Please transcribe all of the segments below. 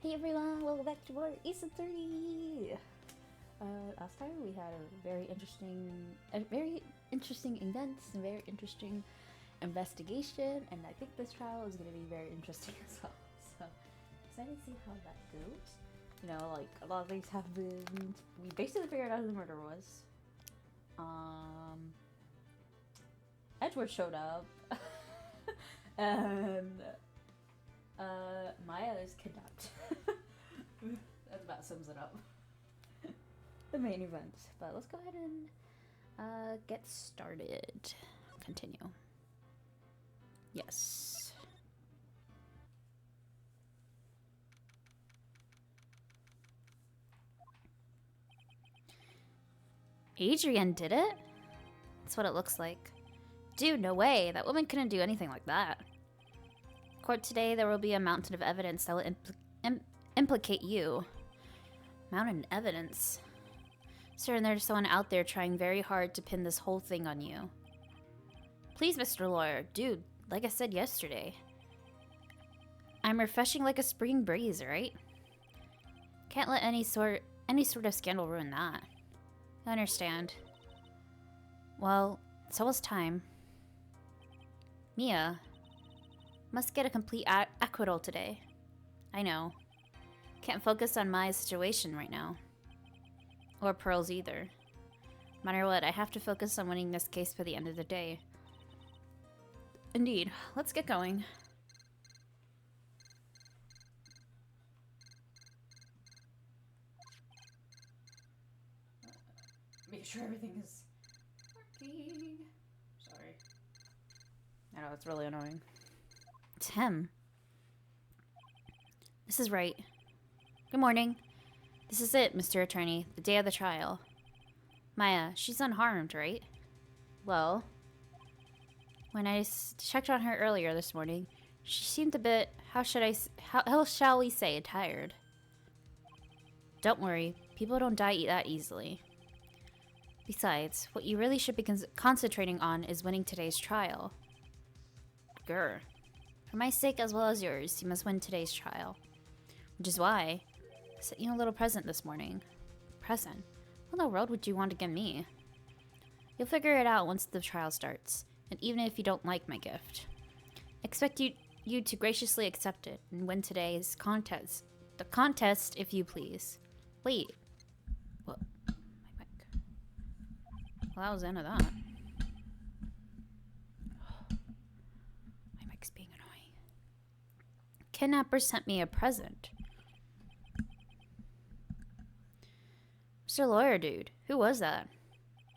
Hey everyone, welcome back to more Season 30! Last time we had a very interesting events and very interesting investigation, and I think this trial is going to be very interesting as well. So, excited to see how that goes. You know, like, a lot of things happened. We basically figured out who the murderer was. Edgeworth showed up. And Maya is kidnapped. That about sums it up. The main event. But let's go ahead and get started. Continue. Yes. Adrian did it? That's what it looks like. Dude, no way. That woman couldn't do anything like that. Court today, there will be a mountain of evidence that will implicate you. Mountain of evidence? Sir, and there's someone out there trying very hard to pin this whole thing on you. Please, Mr. Lawyer. Dude, like I said yesterday, I'm refreshing like a spring breeze, right? Can't let any sort of scandal ruin that. I understand. Well, it's almost time. Mia must get a complete acquittal today. I know. Can't focus on my situation right now. Or Pearl's either. No matter what, I have to focus on winning this case for the end of the day. Indeed. Let's get going. Make sure everything is working. Sorry. I know, it's really annoying. Tim. This is Wright. Good morning. This is it, Mr. Attorney. The day of the trial. Maya, she's unharmed, right? Well, when I checked on her earlier this morning, she seemed a bit, how shall we say, tired. Don't worry, people don't die that easily. Besides, what you really should be concentrating on is winning today's trial. Grr. For my sake as well as yours, you must win today's trial. Which is why I sent you a little present this morning. Present? What in the world would you want to give me? You'll figure it out once the trial starts, and even if you don't like my gift. Expect you to graciously accept it and win today's contest. The contest, if you please. Wait. What? My mic. Well, that was the end of that. My mic's being annoying. Kidnapper sent me a present. Mr. Lawyer dude, who was that?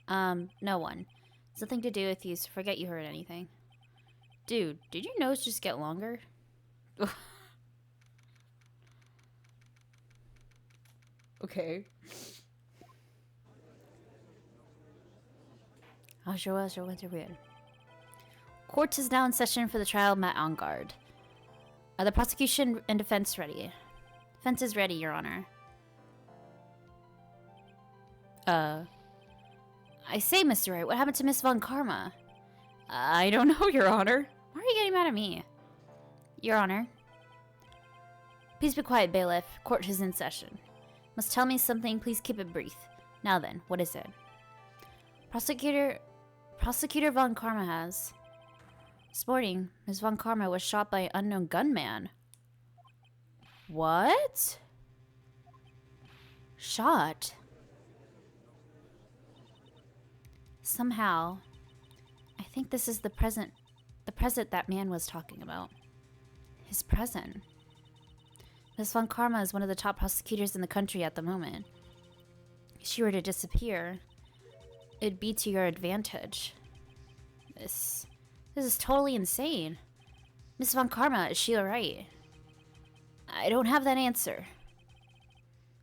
No one. It's nothing to do with you, so forget you heard anything. Dude, did your nose just get longer? Okay. Oh, sure was weird. Court is now in session for the trial. Met on guard. Are the prosecution and defense ready? Defense is ready, Your Honor. I say, Mr. Wright, what happened to Miss Von Karma? I don't know, Your Honor. Why are you getting mad at me? Your Honor. Please be quiet, bailiff. Court is in session. Must tell me something, please keep it brief. Now then, what is it? Prosecutor Von Karma has. This morning, Ms. Von Karma was shot by an unknown gunman. What? Shot? Somehow, I think this is the present that man was talking about. His present. Ms. Von Karma is one of the top prosecutors in the country at the moment. If she were to disappear, it'd be to your advantage. This is totally insane. Miss Von Karma, is she alright? I don't have that answer.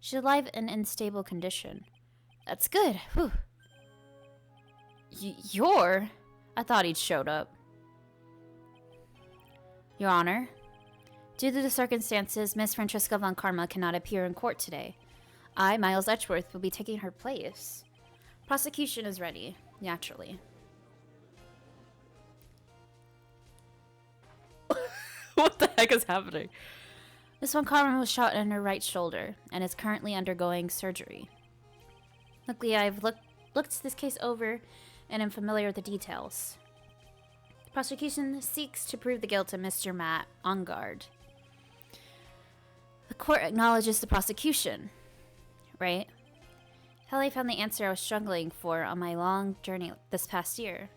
She's alive and in stable condition. That's good. Whew. I thought he'd showed up. Your Honor, due to the circumstances, Miss Francesca Von Karma cannot appear in court today. I, Miles Edgeworth, will be taking her place. Prosecution is ready, naturally. What the heck is happening? Miss Von Carmen was shot in her right shoulder and is currently undergoing surgery. Luckily, I've looked this case over and am familiar with the details. The prosecution seeks to prove the guilt of Mr. Matt Ongard. The court acknowledges the prosecution, right? Finally found the answer I was struggling for on my long journey this past year.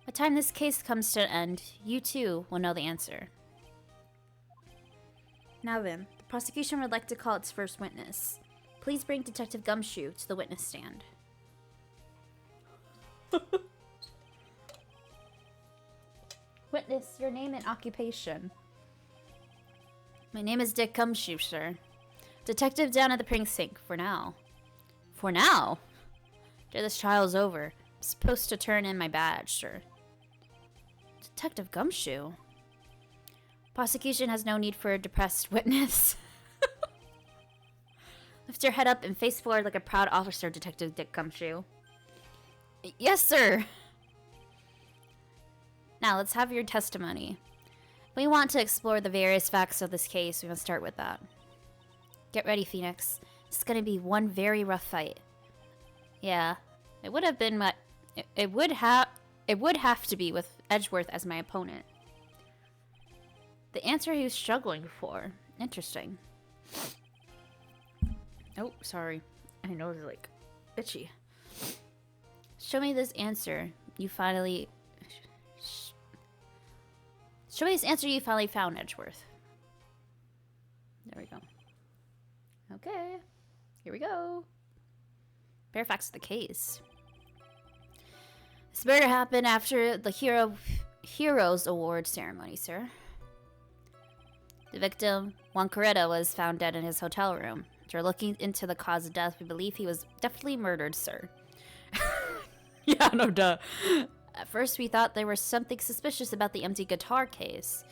By the time this case comes to an end, you too will know the answer. Now then, the prosecution would like to call its first witness. Please bring Detective Gumshoe to the witness stand. Witness, your name and occupation. My name is Dick Gumshoe, sir. Detective down at the precinct for now. For now? After this trial's over, I'm supposed to turn in my badge, sir. Detective Gumshoe? Prosecution has no need for a depressed witness. Lift your head up and face forward like a proud officer, Detective Dick Gumshoe. Yes, sir. Now, let's have your testimony. If we want to explore the various facts of this case, we must start with that. Get ready, Phoenix. It's gonna be one very rough fight. Yeah, it would have been my... It would have to be with Edgeworth as my opponent. The answer he was struggling for. Interesting. Oh, sorry. My nose is like itchy. Show me this answer you finally... Show me this answer you finally found, Edgeworth. There we go. Okay. Here we go. Bare facts of the case. This murder happened after the Heroes Award ceremony, sir. The victim, Juan Coretta, was found dead in his hotel room. After looking into the cause of death, we believe he was definitely murdered, sir. Yeah, no duh. At first, we thought there was something suspicious about the empty guitar case.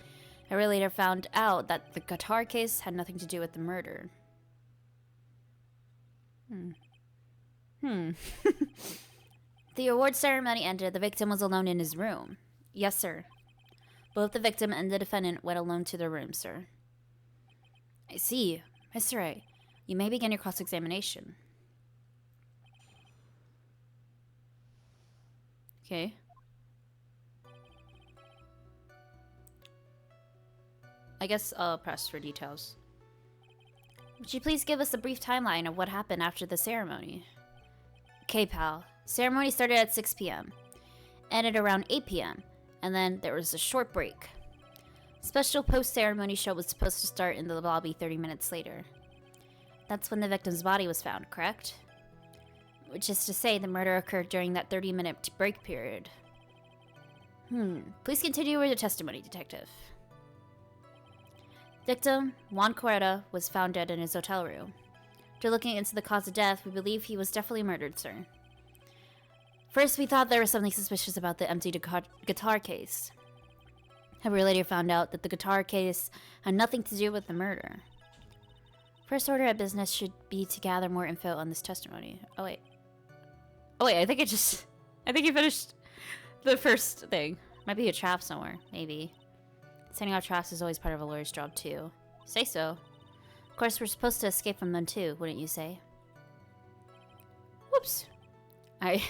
I later found out that the guitar case had nothing to do with the murder. The award ceremony ended. The victim was alone in his room. Yes, sir. Both the victim and the defendant went alone to their room, sir. I see. Mr. Wright, you may begin your cross-examination. Okay. I guess I'll press for details. Would you please give us a brief timeline of what happened after the ceremony? Okay, pal. Ceremony started at 6 p.m. Ended around 8 p.m. And then there was a short break. Special post-ceremony show was supposed to start in the lobby 30 minutes later. That's when the victim's body was found, correct? Which is to say, the murder occurred during that 30-minute break period. Please continue with your testimony, Detective. Victim, Juan Coretta, was found dead in his hotel room. After looking into the cause of death, we believe he was definitely murdered, sir. First, we thought there was something suspicious about the empty guitar case. However, later found out that the guitar case had nothing to do with the murder. First order of business should be to gather more info on this testimony. Oh wait, I think you finished the first thing. Might be a trap somewhere, maybe. Setting out traps is always part of a lawyer's job too. Say so. Of course, we're supposed to escape from them too, wouldn't you say? Whoops. I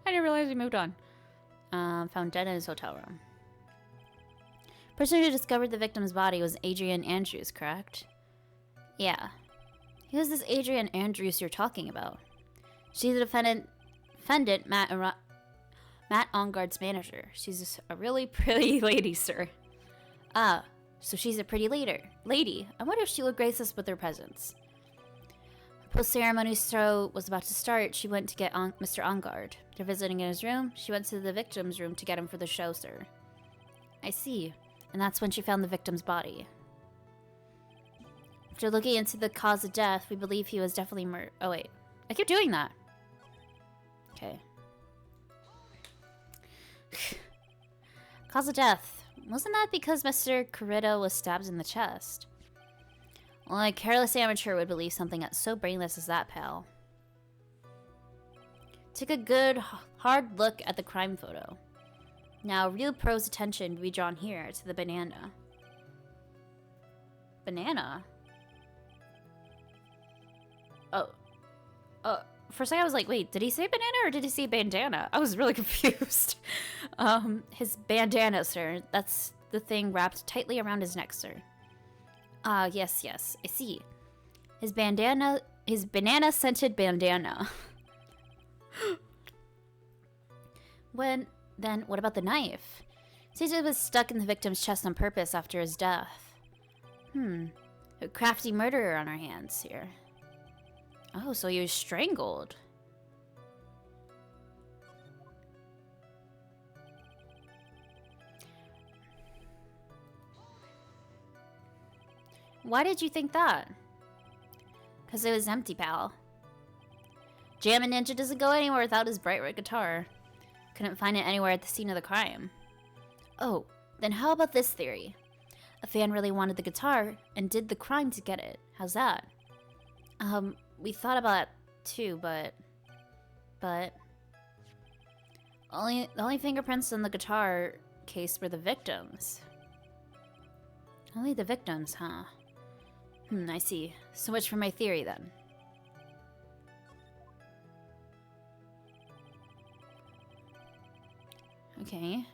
didn't realize we moved on. Found dead in his hotel room. Person who discovered the victim's body was Adrian Andrews, correct? Yeah. Who's this Adrian Andrews you're talking about? She's the defendant Matt Ongard's manager. She's a really pretty lady, sir. Ah, so she's a pretty lady. I wonder if she will grace us with her presence. Post-ceremony show was about to start. She went to get Mr. Ongard. After visiting in his room, she went to the victim's room to get him for the show, sir. I see. And that's when she found the victim's body. After looking into the cause of death, we believe he was definitely murdered. Oh, wait. I keep doing that. Okay. Cause of death. Wasn't that because Mr. Coretta was stabbed in the chest? Well, a careless amateur would believe something so brainless as that, pal. Took a good, hard look at the crime photo. Now, real pros' attention will be drawn here to the banana. Banana? Oh. For a second I was like, wait, did he say banana or did he say bandana? I was really confused. His bandana, sir. That's the thing wrapped tightly around his neck, sir. Ah, yes, I see. His banana-scented bandana. Then, what about the knife? Seems it was stuck in the victim's chest on purpose after his death. A crafty murderer on our hands here. Oh, so he was strangled. Why did you think that? Because it was empty, pal. Jammin' Ninja doesn't go anywhere without his bright red guitar. Couldn't find it anywhere at the scene of the crime. Oh, then how about this theory? A fan really wanted the guitar and did the crime to get it. How's that? We thought about it too, but the only fingerprints on the guitar case were the victims. Only the victims, huh? I see. So much for my theory then. Okay.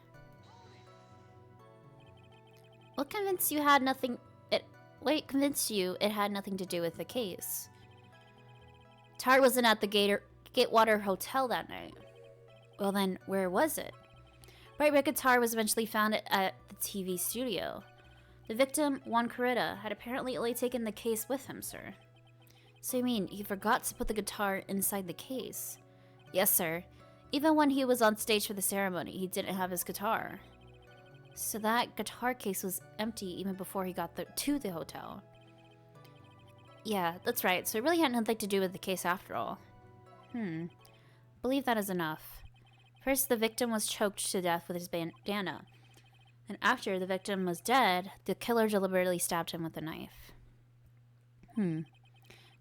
What convinced you it had nothing to do with the case? Tar wasn't at the Gatewater Hotel that night. Well then, where was it? Bright red guitar was eventually found at the TV studio. The victim, Juan Corrida, had apparently only taken the case with him, sir. So you mean, he forgot to put the guitar inside the case? Yes, sir. Even when he was on stage for the ceremony, he didn't have his guitar. So that guitar case was empty even before he got to the hotel. Yeah, that's right. So it really had nothing to do with the case after all. Believe that is enough. First, the victim was choked to death with his bandana. And after the victim was dead, the killer deliberately stabbed him with a knife. Which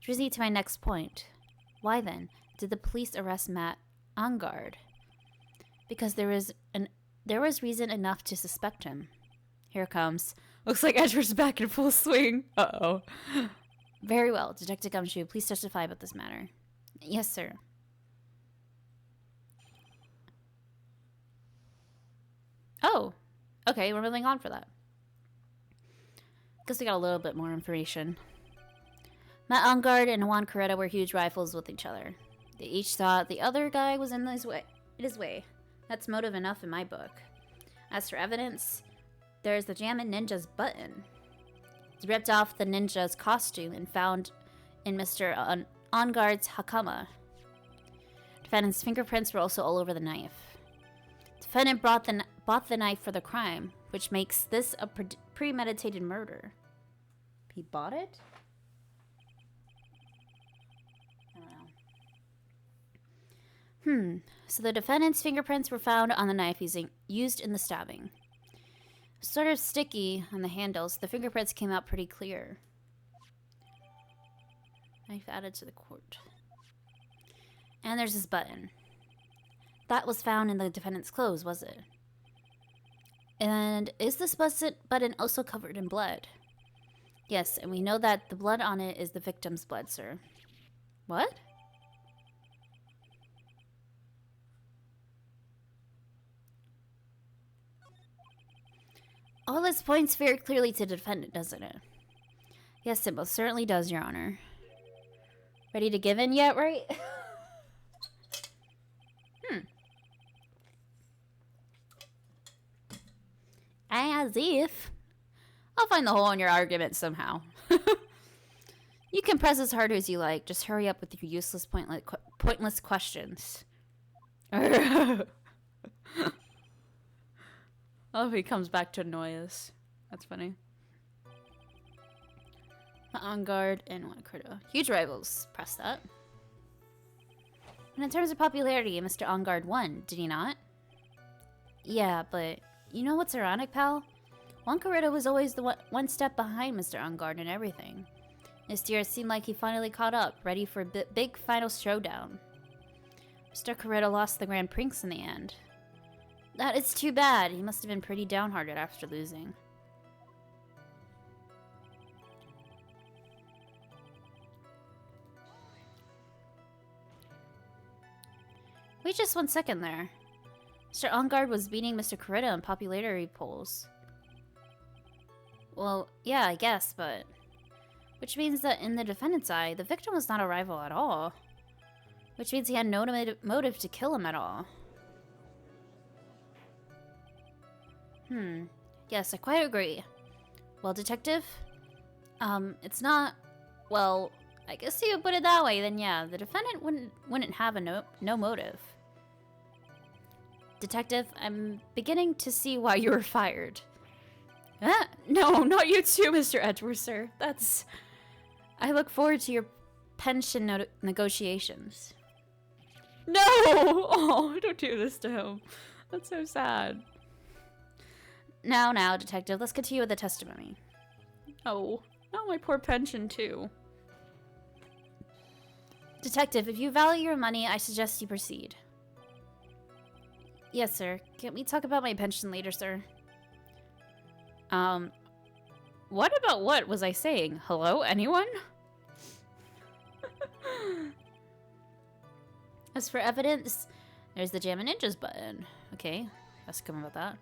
brings me to my next point. Why then did the police arrest Matt Angard? Because there was reason enough to suspect him. Here it comes. Looks like Edward's back in full swing. Uh-oh. Very well, Detective Gumshoe, please testify about this matter. Yes, sir. Oh, okay, we're moving on for that. Guess we got a little bit more information. Matt Angard and Juan Corrida were huge rivals with each other. They each thought the other guy was in his way. That's motive enough in my book. As for evidence, there's the Jammin' Ninja's button. He ripped off the ninja's costume and found in Mr. Angard's hakama. Defendant's fingerprints were also all over the knife. Defendant bought the knife for the crime, which makes this a premeditated murder. He bought it? I don't know. So the defendant's fingerprints were found on the knife used in the stabbing. Sort of sticky on the handles, the fingerprints came out pretty clear. Knife added to the court. And there's this button. That was found in the defendant's clothes, was it? And is this button also covered in blood? Yes, and we know that the blood on it is the victim's blood, sir. What? All this points very clearly to the defendant, doesn't it? Yes, it most certainly does, Your Honor. Ready to give in yet, right? As if. I'll find the hole in your argument somehow. You can press as hard as you like. Just hurry up with your useless, pointless questions. Oh, he comes back to annoy us. That's funny. Angard and Juan Corrida. Huge rivals. Press that. And in terms of popularity, Mr. Angard won, did he not? Yeah, but you know what's ironic, pal? Juan Corrida was always the one step behind Mr. Angard and everything. This year it seemed like he finally caught up, ready for a big final showdown. Mr. Corrida lost the Grand Prix in the end. That is too bad. He must have been pretty downhearted after losing. Wait just 1 second there. Mr. Ongard was beating Mr. Coretta in popularity polls. Well, yeah, I guess, but... Which means that in the defendant's eye, the victim was not a rival at all. Which means he had no motive to kill him at all. Yes, I quite agree. Well, Detective? It's not... Well, I guess you put it that way, then yeah, the defendant wouldn't have a no motive. Detective, I'm beginning to see why you were fired. No, not you too, Mr. Edgeworth, sir. That's... I look forward to your pension negotiations. No! Oh, don't do this to him. That's so sad. Now, Detective, let's continue with the testimony. Oh, not my poor pension, too. Detective, if you value your money, I suggest you proceed. Yes, sir. Can we talk about my pension later, sir? What about what was I saying? Hello, anyone? As for evidence, there's the Jammin' Ninjas button. Okay, let's come about that.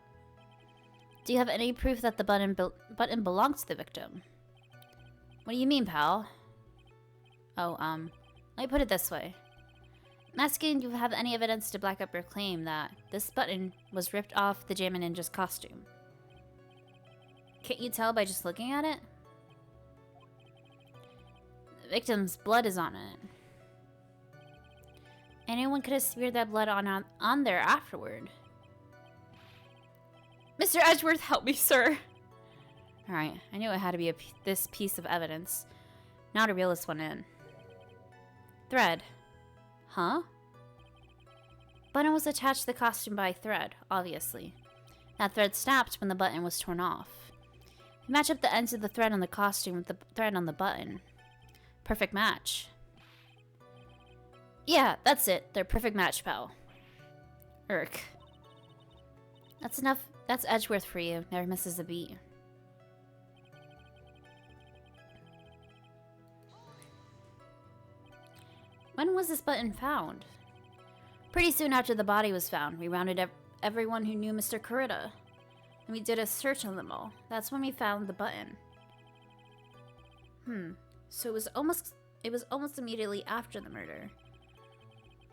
Do you have any proof that the button belongs to the victim? What do you mean, pal? Oh, let me put it this way. I'm asking, do you have any evidence to back up your claim that this button was ripped off the Jammin' Ninja's costume? Can't you tell by just looking at it? The victim's blood is on it. Anyone could have smeared that blood on there afterward. Mr. Edgeworth, help me, sir. Alright, I knew it had to be this piece of evidence. Now to reel this one in. Thread. Huh? Button was attached to the costume by a thread, obviously. That thread snapped when the button was torn off. You match up the ends of the thread on the costume with the thread on the button. Perfect match. Yeah, that's it. They're perfect match, pal. Irk. That's enough. That's Edgeworth for you. Never misses a beat. When was this button found? Pretty soon after the body was found. We rounded up everyone who knew Mr. Coretta. And we did a search on them all. That's when we found the button. So it was almost immediately after the murder.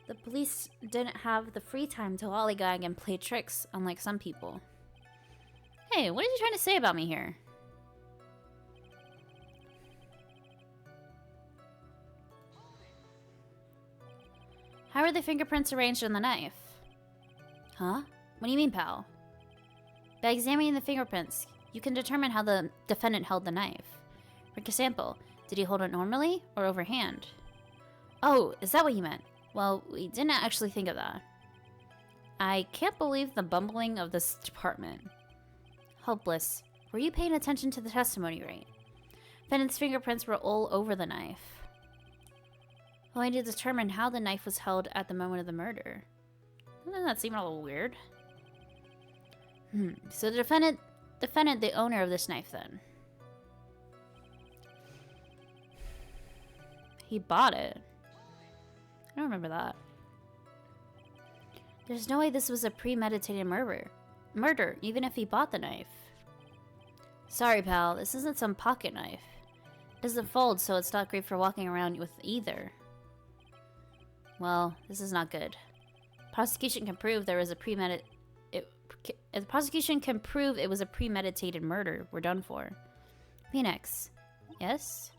The police didn't have the free time to lollygag and play tricks, unlike some people. Hey, what are you trying to say about me here? How are the fingerprints arranged on the knife? Huh? What do you mean, pal? By examining the fingerprints, you can determine how the defendant held the knife. For example, did he hold it normally or overhand? Oh, is that what you meant? Well, we didn't actually think of that. I can't believe the bumbling of this department. Hopeless. Were you paying attention to the testimony, right? Defendant's fingerprints were all over the knife. Only to determine how the knife was held at the moment of the murder. Doesn't that seem a little weird? So the defendant, the owner of this knife, then. He bought it. I don't remember that. There's no way this was a premeditated murder, even if he bought the knife. Sorry, pal, this isn't some pocket knife. It doesn't fold, so it's not great for walking around with either. Well, this is not good. Prosecution can prove there was a the prosecution can prove it was a premeditated murder. We're done for. Phoenix. Yes?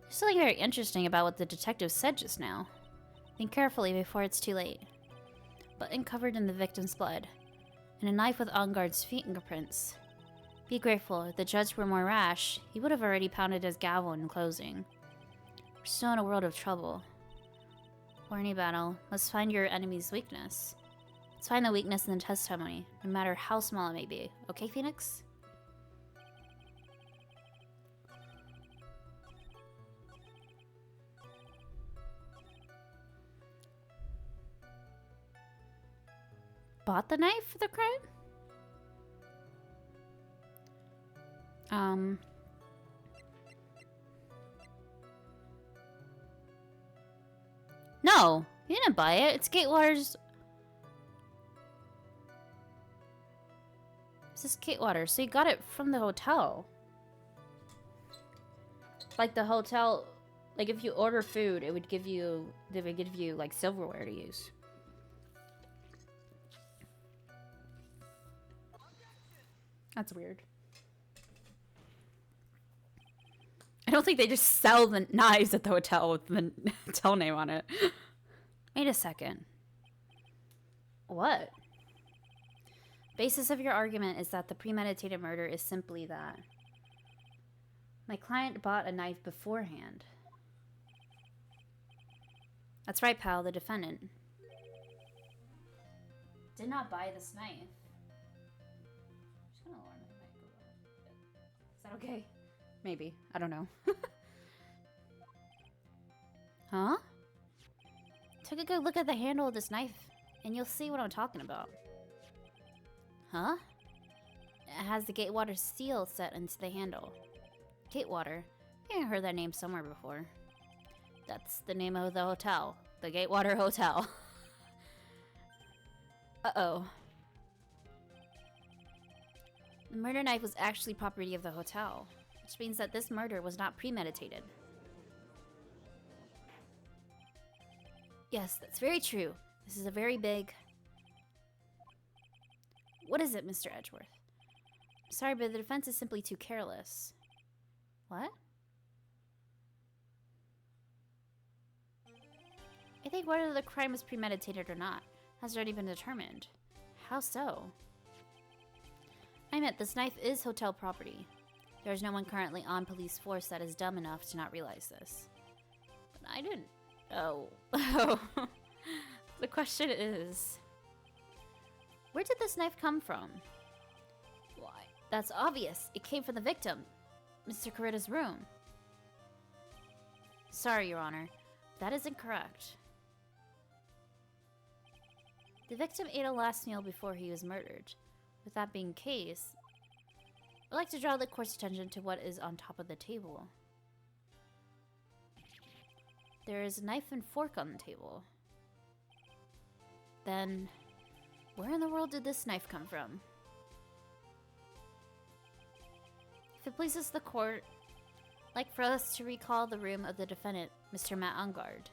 There's something very interesting about what the detective said just now. Think carefully before it's too late. Button covered in the victim's blood. And a knife with Ongard's fingerprints. Be grateful. If the judge were more rash, he would have already pounded his gavel in closing. We're still in a world of trouble. For any battle, must find your enemy's weakness. Let's find the weakness in the testimony, no matter how small it may be. Okay, Phoenix? bought the knife for the crime? No, he didn't buy it. It's Gatewater's. This is Gatewater, so he got it from the hotel. Like the hotel, like if you order food, they would give you like silverware to use. That's weird. I don't think they just sell the knives at the hotel with the hotel name on it. Wait a second. What? Basis of your argument is that the premeditated murder is simply that. My client bought a knife beforehand. That's right, pal, the defendant did not buy this knife. I'm just gonna lower my mic a little bit. Is that okay? Maybe. I don't know. Huh? Take a good look at the handle of this knife, and you'll see what I'm talking about. Huh? It has the Gatewater seal set into the handle. Gatewater? I think I heard that name somewhere before. That's the name of the hotel. The Gatewater Hotel. Uh-oh. The murder knife was actually property of the hotel, which means that this murder was not premeditated. Yes, that's very true. This is a very big... What is it, Mr. Edgeworth? Sorry, but the defense is simply too careless. What? I think whether the crime was premeditated or not has already been determined. How so? I meant this knife is hotel property. There is no one currently on police force that is dumb enough to not realize this. But I didn't. Oh. The question is, where did this knife come from? Why, that's obvious. It came from the victim, Mr. Corrida's room. Sorry, Your Honor. That is incorrect. The victim ate a last meal before he was murdered. With that being the case, I'd like to draw the court's attention to what is on top of the table. There is a knife and fork on the table. Then, where in the world did this knife come from? If it pleases the court, I'd like for us to recall the room of the defendant, Mr. Matt Ungard.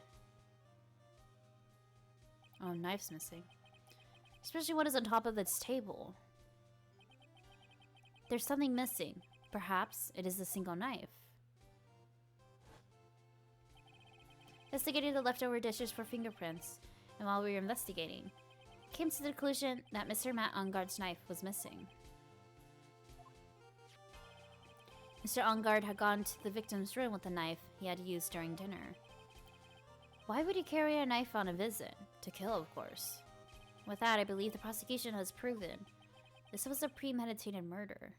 Oh, knife's missing. Especially what is on top of its table. There's something missing. Perhaps it is a single knife. Investigating the leftover dishes for fingerprints, and while we were investigating, came to the conclusion that Mr. Matt Ungard's knife was missing. Mr. Ungard had gone to the victim's room with the knife he had used during dinner. Why would he carry a knife on a visit? To kill, of course. With that, I believe the prosecution has proven this was a premeditated murder.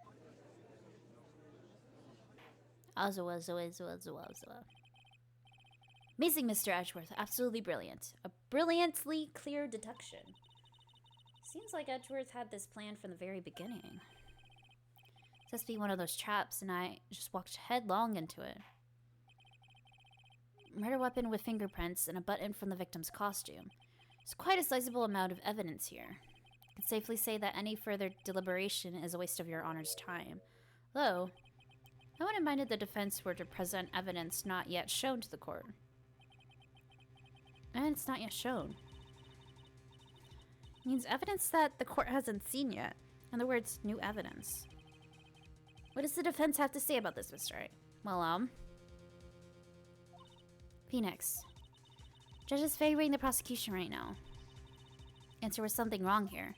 Amazing, Mr. Edgeworth. Absolutely brilliant. A brilliantly clear deduction. Seems like Edgeworth had this plan from the very beginning. This must be one of those traps, and I just walked headlong into it. Murder weapon with fingerprints and a button from the victim's costume. There's quite a sizable amount of evidence here. I can safely say that any further deliberation is a waste of your Honor's time. Though, I wouldn't mind if the defense were to present evidence not yet shown to the court. And it's not yet shown. It means evidence that the court hasn't seen yet. In other words, new evidence. What does the defense have to say about this, Mr. Wright? Well, Phoenix. Judge is favoring the prosecution right now. Answer was something wrong here.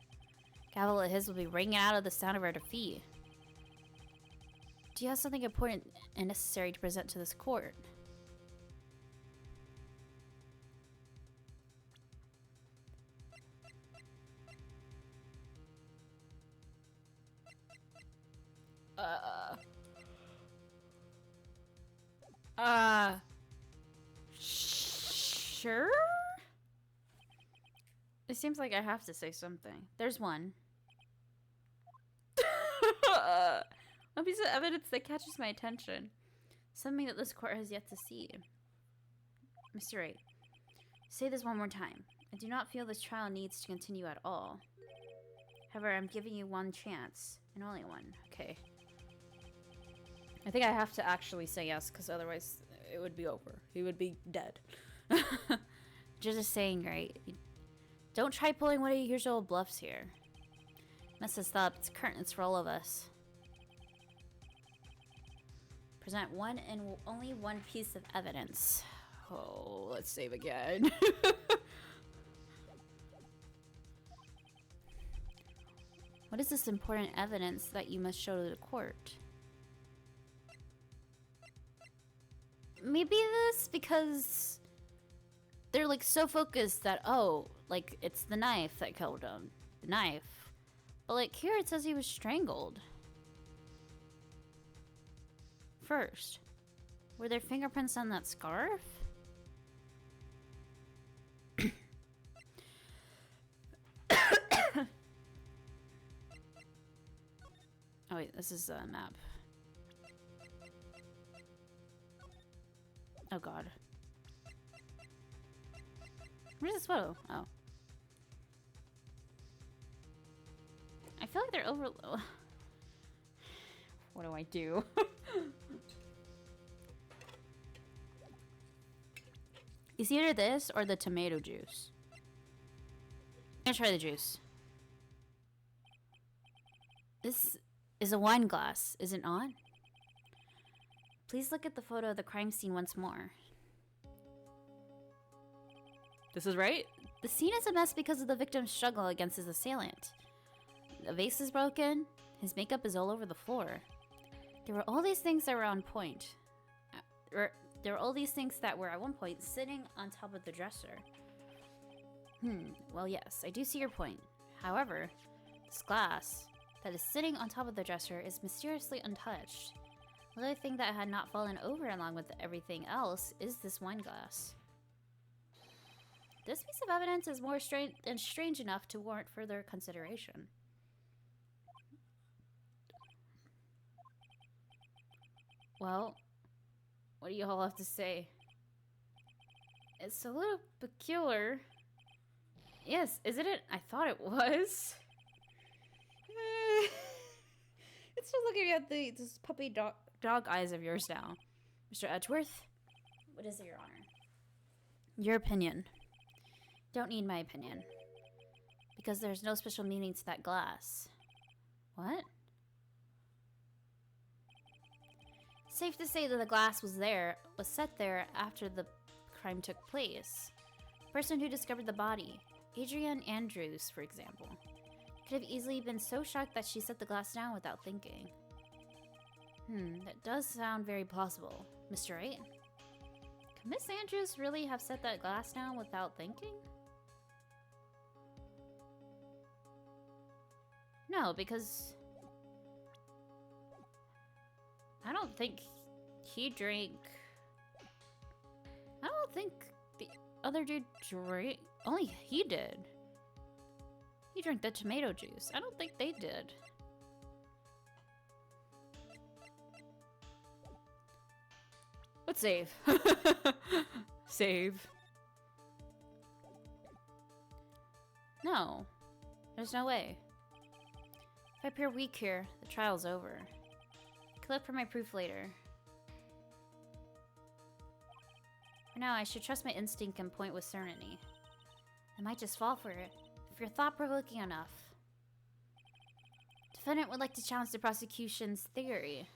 Gavel of his will be ringing out of the sound of our defeat. Do you have something important and necessary to present to this court? Sure? It seems like I have to say something. There's one. One piece of evidence that catches my attention. Something that this court has yet to see. Mr. Wright, say this one more time. I do not feel this trial needs to continue at all. However, I'm giving you one chance. And only one. Okay. I think I have to actually say yes, because otherwise it would be over. He would be dead. Just a saying, right? Don't try pulling one of your usual bluffs here. Mess this up. It's curtains for all of us. Present one and only one piece of evidence. Oh, let's save again. What is this important evidence that you must show to the court? Maybe this because they're like so focused that, oh, like it's the knife that killed him. The knife. But like here it says he was strangled. First, were there fingerprints on that scarf? Oh wait, this is a map. Oh god. Where's this photo? Oh. I feel like they're over... What do I do? It's either this or the tomato juice. I'm gonna try the juice. This is a wine glass, is it not? Please look at the photo of the crime scene once more. This is right? The scene is a mess because of the victim's struggle against his assailant. The vase is broken. His makeup is all over the floor. There were all these things that were on point. There were all these things that were at one point sitting on top of the dresser. Well, yes, I do see your point. However, this glass that is sitting on top of the dresser is mysteriously untouched. The only thing that had not fallen over along with everything else is this wine glass. This piece of evidence is more strange enough to warrant further consideration. Well, what do you all have to say? It's a little peculiar. Yes, isn't it? I thought it was. It's just looking at this puppy dog eyes of yours now. Mr. Edgeworth? What is it, Your Honor? Your opinion. Don't need my opinion. Because there's no special meaning to that glass. What? Safe to say that the glass was set there after the crime took place. The person who discovered the body, Adrienne Andrews, for example, could have easily been so shocked that she set the glass down without thinking. That does sound very plausible. Mr. Wright? Could Miss Andrews really have set that glass down without thinking? No, because I don't think he drank. I don't think the other dude drank. Only he did. He drank the tomato juice. I don't think they did. Let's save. Save. No. There's no way. If I appear weak here, the trial's over. I could look for my proof later. For now, I should trust my instinct and point with certainty. I might just fall for it, if you're thought-provoking enough. Defendant would like to challenge the prosecution's theory.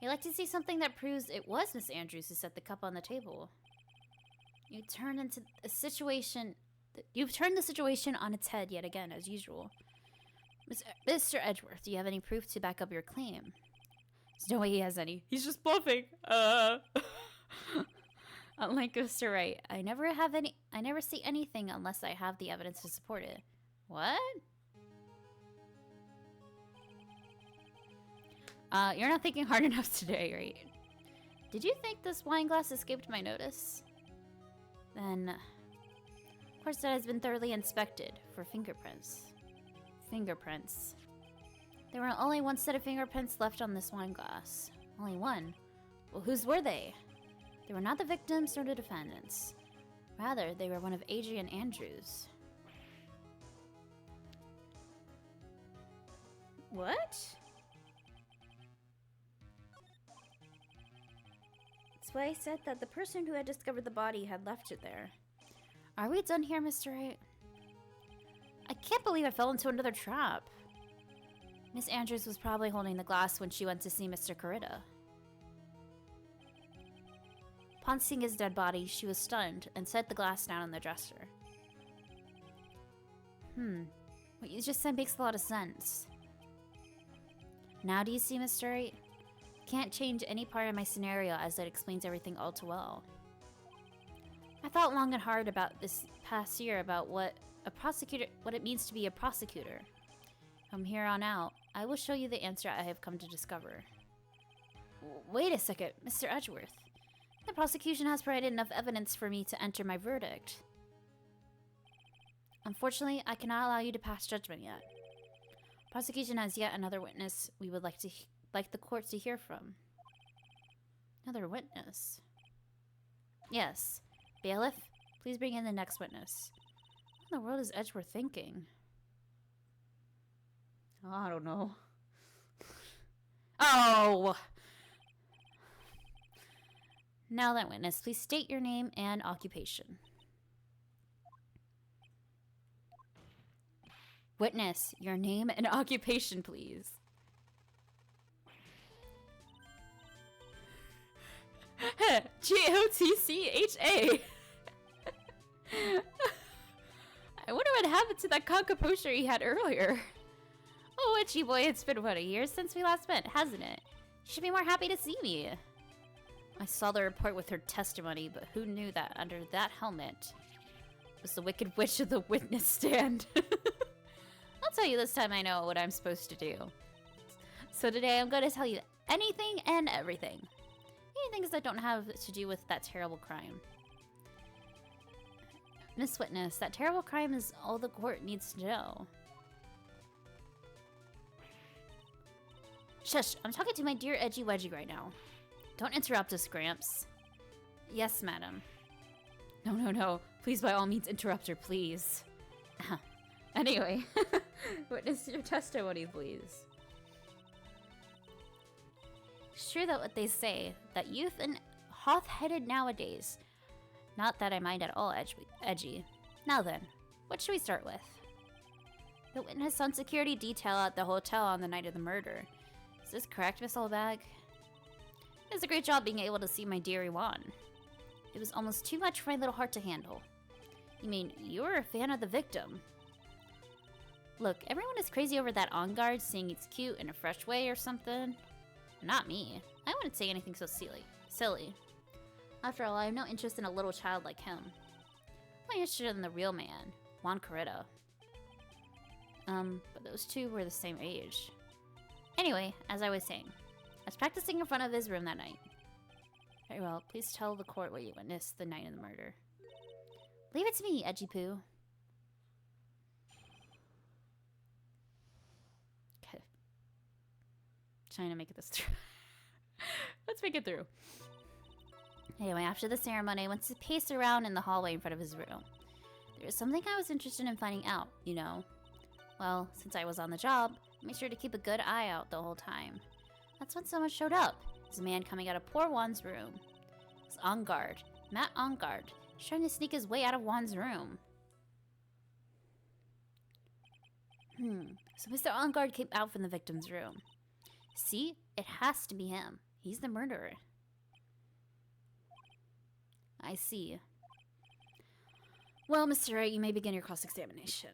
You'd like to see something that proves it was Miss Andrews who set the cup on the table. You've turned the situation on its head yet again, as usual. Mr. Edgeworth, do you have any proof to back up your claim? There's no way he has any. He's just bluffing. Unlike Mr. Wright, I never see anything unless I have the evidence to support it. What? You're not thinking hard enough today, right? Did you think this wine glass escaped my notice? Then, Horse that has been thoroughly inspected for fingerprints. Fingerprints. There were only one set of fingerprints left on this wine glass. Only one? Well, whose were they? They were not the victims nor the defendants. Rather, they were one of Adrian Andrews. What? That's why I said that the person who had discovered the body had left it there. Are we done here, Mr. Wright? I can't believe I fell into another trap. Miss Andrews was probably holding the glass when she went to see Mr. Corrida. Upon seeing his dead body, she was stunned and set the glass down on the dresser. What you just said makes a lot of sense. Now do you see, Mr. Wright? Can't change any part of my scenario as it explains everything all too well. I thought long and hard about this past year about what it means to be a prosecutor. From here on out, I will show you the answer I have come to discover. Wait a second, Mr. Edgeworth. The prosecution has provided enough evidence for me to enter my verdict. Unfortunately, I cannot allow you to pass judgment yet. Prosecution has yet another witness we would like the court to hear from. Another witness? Yes. Bailiff, please bring in the next witness. What in the world is Edgeworth thinking? Oh, I don't know. Oh! Now that witness, please state your name and occupation. Witness, your name and occupation, please. G-O-T-C-H-A. I wonder what happened to that conca he had earlier. Oh, Itchy boy, it's been, what, a year since we last met, hasn't it? You should be more happy to see me. I saw the report with her testimony, but who knew that under that helmet was the Wicked Witch of the witness stand? I'll tell you this time I know what I'm supposed to do. So today I'm going to tell you anything and everything. Things that don't have to do with that terrible crime. Miss Witness, that terrible crime is all the court needs to know. Shush, I'm talking to my dear Edgy Wedgie right now. Don't interrupt us, Gramps. Yes, madam. No. Please, by all means, interrupt her, please. Anyway, witness your testimony, please. It's true that what they say, that youth and hot-headed nowadays. Not that I mind at all, Edgy. Now then, what should we start with? The witness on security detail at the hotel on the night of the murder. Is this correct, Miss Olbag? It was a great job being able to see my dear Iwan. It was almost too much for my little heart to handle. You mean, you were a fan of the victim? Look, everyone is crazy over that on guard, saying it's cute in a fresh way or something. Not me. I wouldn't say anything so silly. After all, I have no interest in a little child like him. I'm interested in the real man, Juan Corrida. But those two were the same age. Anyway, as I was saying, I was practicing in front of his room that night. Very well, please tell the court what you witnessed the night of the murder. Leave it to me, Edgy Poo. Okay. Trying to make it this through. Let's make it through. Anyway, after the ceremony, I went to pace around in the hallway in front of his room. There was something I was interested in finding out, you know. Well, since I was on the job, I made sure to keep a good eye out the whole time. That's when someone showed up. It was a man coming out of poor Juan's room. It was on guard. Matt on guard. He's trying to sneak his way out of Juan's room. So Mr. On guard came out from the victim's room. See? It has to be him. He's the murderer. I see. Well, Mr. Wright, you may begin your cross-examination.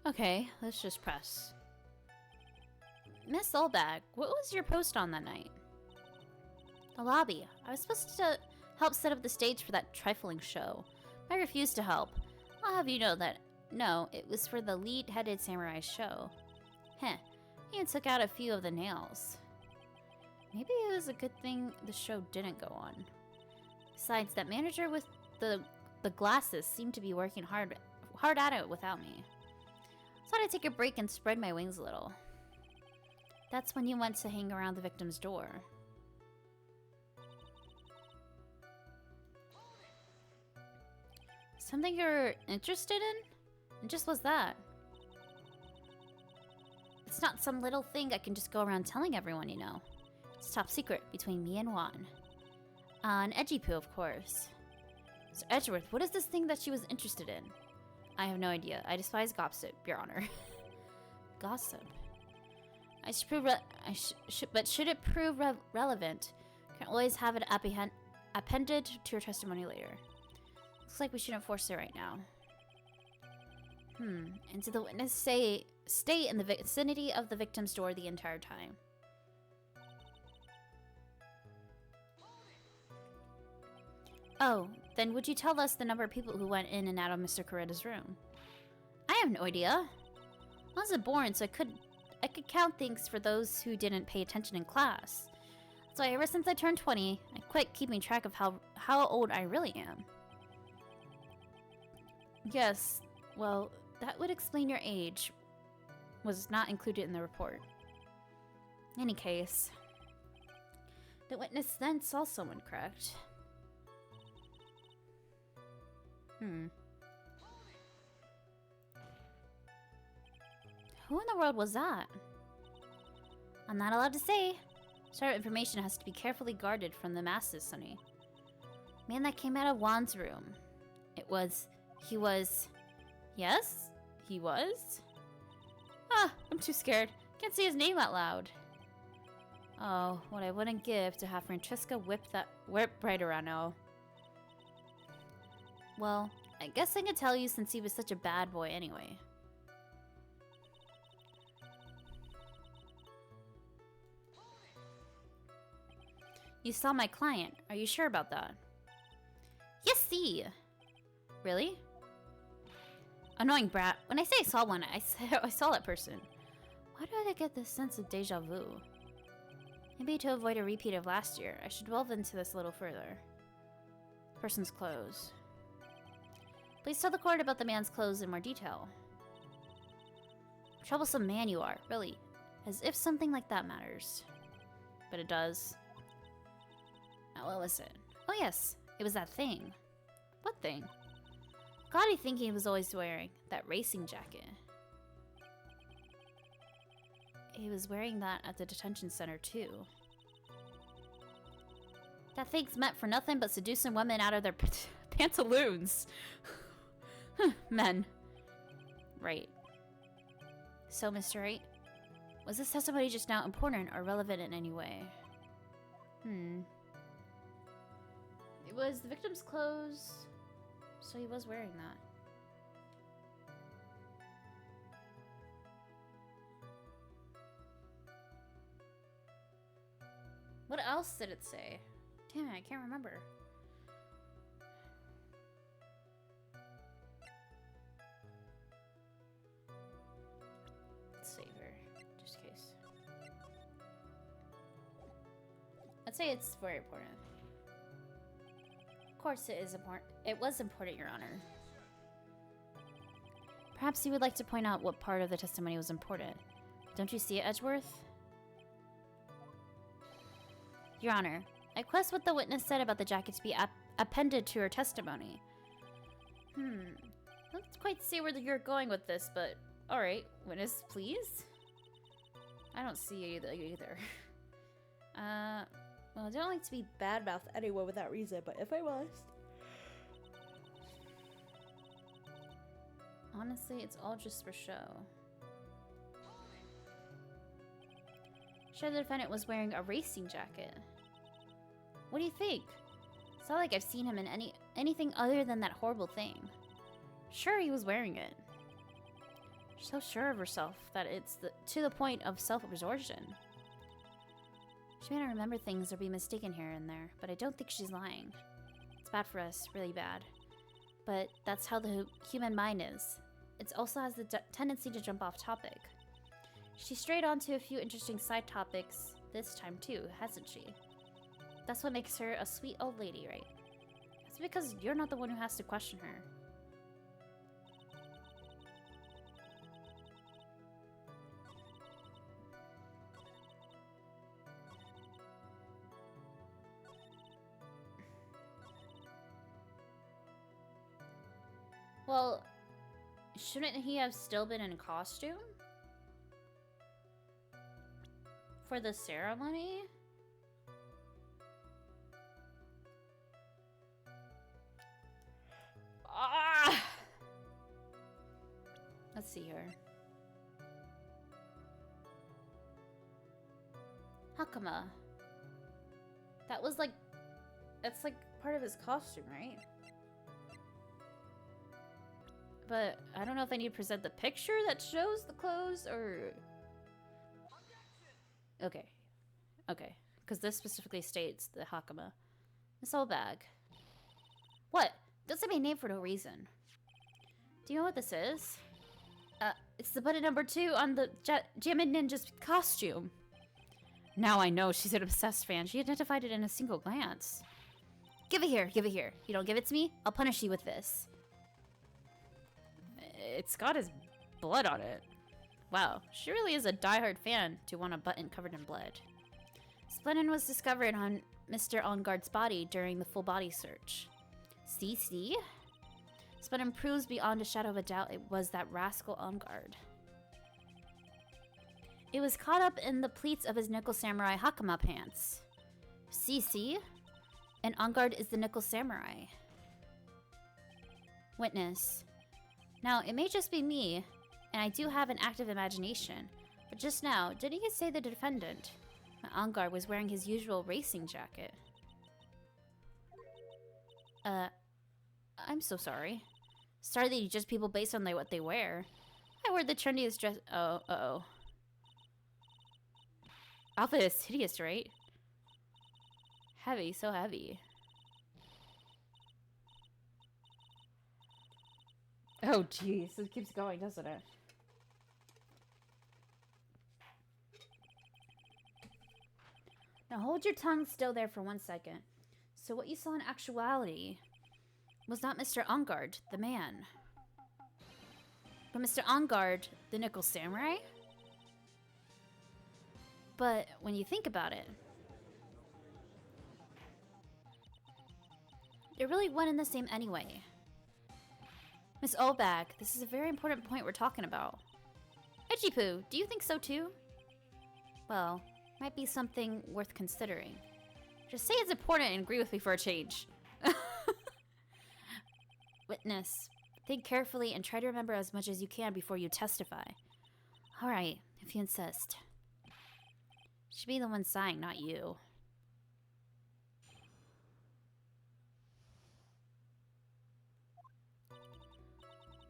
Okay, let's just press. Miss Olbag, what was your post on that night? The lobby. I was supposed to help set up the stage for that trifling show. I refused to help. I'll have you know that, no, it was for the lead-headed samurai show. Heh, he even took out a few of the nails. Maybe it was a good thing the show didn't go on. Besides, that manager with the glasses seemed to be working hard at it without me. So I'd take a break and spread my wings a little. That's when you went to hang around the victim's door. Something you're interested in? And just was that? It's not some little thing I can just go around telling everyone, you know. It's top secret between me and Juan. And Edgy-Poo, of course. So Edgeworth, what is this thing that she was interested in? I have no idea. I despise gossip, Your Honor. Gossip? But should it prove relevant, can always have it appended to your testimony later. Looks like we shouldn't force it right now. And did the witness stay in the vicinity of the victim's door the entire time? Oh, then would you tell us the number of people who went in and out of Mr. Coretta's room? I have no idea. I wasn't born, so I could count things for those who didn't pay attention in class. So ever since I turned 20, I quit keeping track of how old I really am. Yes, well, that would explain your age. Was not included in the report. In any case, the witness then saw someone, correct? Who in the world was that? I'm not allowed to say. Certain information has to be carefully guarded from the masses, Sonny. Man that came out of Juan's room. He was... Yes? He was? Ah, I'm too scared. Can't say his name out loud. Oh, what I wouldn't give to have Francesca whip right around now. Well, I guess I can tell you since he was such a bad boy anyway. You saw my client. Are you sure about that? Yes, see. Really? Annoying brat. When I say I saw one, I saw that person. Why do I get this sense of deja vu? Maybe to avoid a repeat of last year, I should delve into this a little further. Person's clothes. Please tell the court about the man's clothes in more detail. Troublesome man you are, really. As if something like that matters. But it does. Now, well, listen. Oh yes, it was that thing. What thing? God, I think he was always wearing that racing jacket. He was wearing that at the detention center, too. That thing's meant for nothing but seducing women out of their pantaloons. Men. Right. So, Mr. Wright, was this testimony just now important or relevant in any way? It was the victim's clothes, so he was wearing that. What else did it say? Damn it, I can't remember. Let's save her, just in case. I'd say it's very important. Of course it is important. It was important, Your Honor. Perhaps you would like to point out what part of the testimony was important. Don't you see it, Edgeworth? Your Honor, I request what the witness said about the jacket to be appended to her testimony. I don't quite see where you're going with this, but alright, witness, please? I don't see it either. Well, I don't like to be bad-mouthed anyone without reason, but if I must... Honestly, it's all just for show. Sure, the defendant was wearing a racing jacket. What do you think? It's not like I've seen him in anything other than that horrible thing. Sure, he was wearing it. She's so sure of herself that it's to the point of self-absorption. She may not remember things or be mistaken here and there, but I don't think she's lying. It's bad for us, really bad. But that's how the human mind is. It also has the tendency to jump off topic. She strayed onto a few interesting side topics this time too, hasn't she? That's what makes her a sweet old lady, right? That's because you're not the one who has to question her. Well, shouldn't he have still been in costume? For the ceremony? Ah! Let's see here. Hakama. That was like... That's like part of his costume, right? But I don't know if I need to present the picture that shows the clothes or... Okay. Okay. Because this specifically states the Hakama. This old bag. What? Don't say my name for no reason. Do you know what this is? It's the button number 2 on the Jammin Ninja's costume. Now I know she's an obsessed fan. She identified it in a single glance. Give it here. Give it here. You don't give it to me? I'll punish you with this. It's got his blood on it. Wow, she really is a diehard fan to want a button covered in blood. Splennin was discovered on Mr. Onguard's body during the full body search. See? Splennin proves beyond a shadow of a doubt it was that rascal Onguard. It was caught up in the pleats of his Nickel Samurai Hakama pants. See? And Onguard is the Nickel Samurai. Witness. Now, it may just be me, and I do have an active imagination, but just now, didn't you say the defendant, Onguard, was wearing his usual racing jacket? I'm so sorry. Sorry that you judge people based on what they wear. I wear the trendiest dress- uh-oh. Outfit is hideous, right? Heavy, so heavy. Oh, jeez. It keeps going, doesn't it? Now hold your tongue still there for 1 second. So what you saw in actuality was not Mr. Onguard, the man, but Mr. Onguard, the Nickel Samurai? But when you think about it, they're really one and the same anyway. Miss Olbag, this is a very important point we're talking about. Edgy-poo, do you think so too? Well, might be something worth considering. Just say it's important and agree with me for a change. Witness, think carefully and try to remember as much as you can before you testify. Alright, if you insist. Should be the one sighing, not you.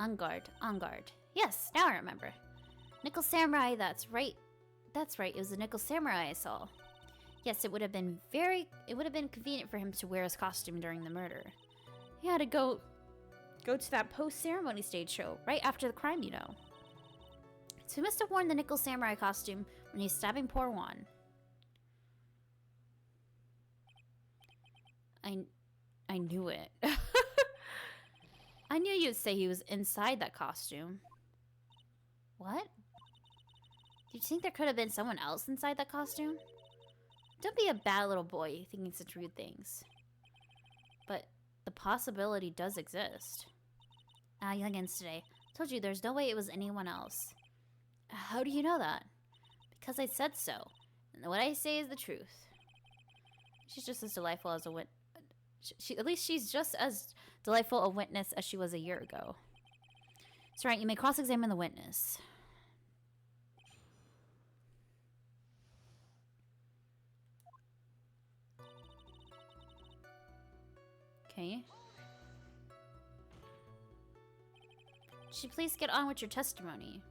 Onguard. Yes, now I remember. Nickel Samurai, that's right. That's right, it was the Nickel Samurai I saw. Yes, it would have been convenient for him to wear his costume during the murder. He had to go to that post-ceremony stage show, right after the crime, you know. So he must have worn the Nickel Samurai costume when he's stabbing poor Juan. I knew it. I knew you'd say he was inside that costume. What? Do you think there could have been someone else inside that costume? Don't be a bad little boy thinking such rude things. But the possibility does exist. Youngins today. Told you there's no way it was anyone else. How do you know that? Because I said so. And what I say is the truth. She's just as delightful as a witness. At least she's just as delightful a witness as she was a year ago. That's right, you may cross-examine the witness. Okay. Should you please get on with your testimony?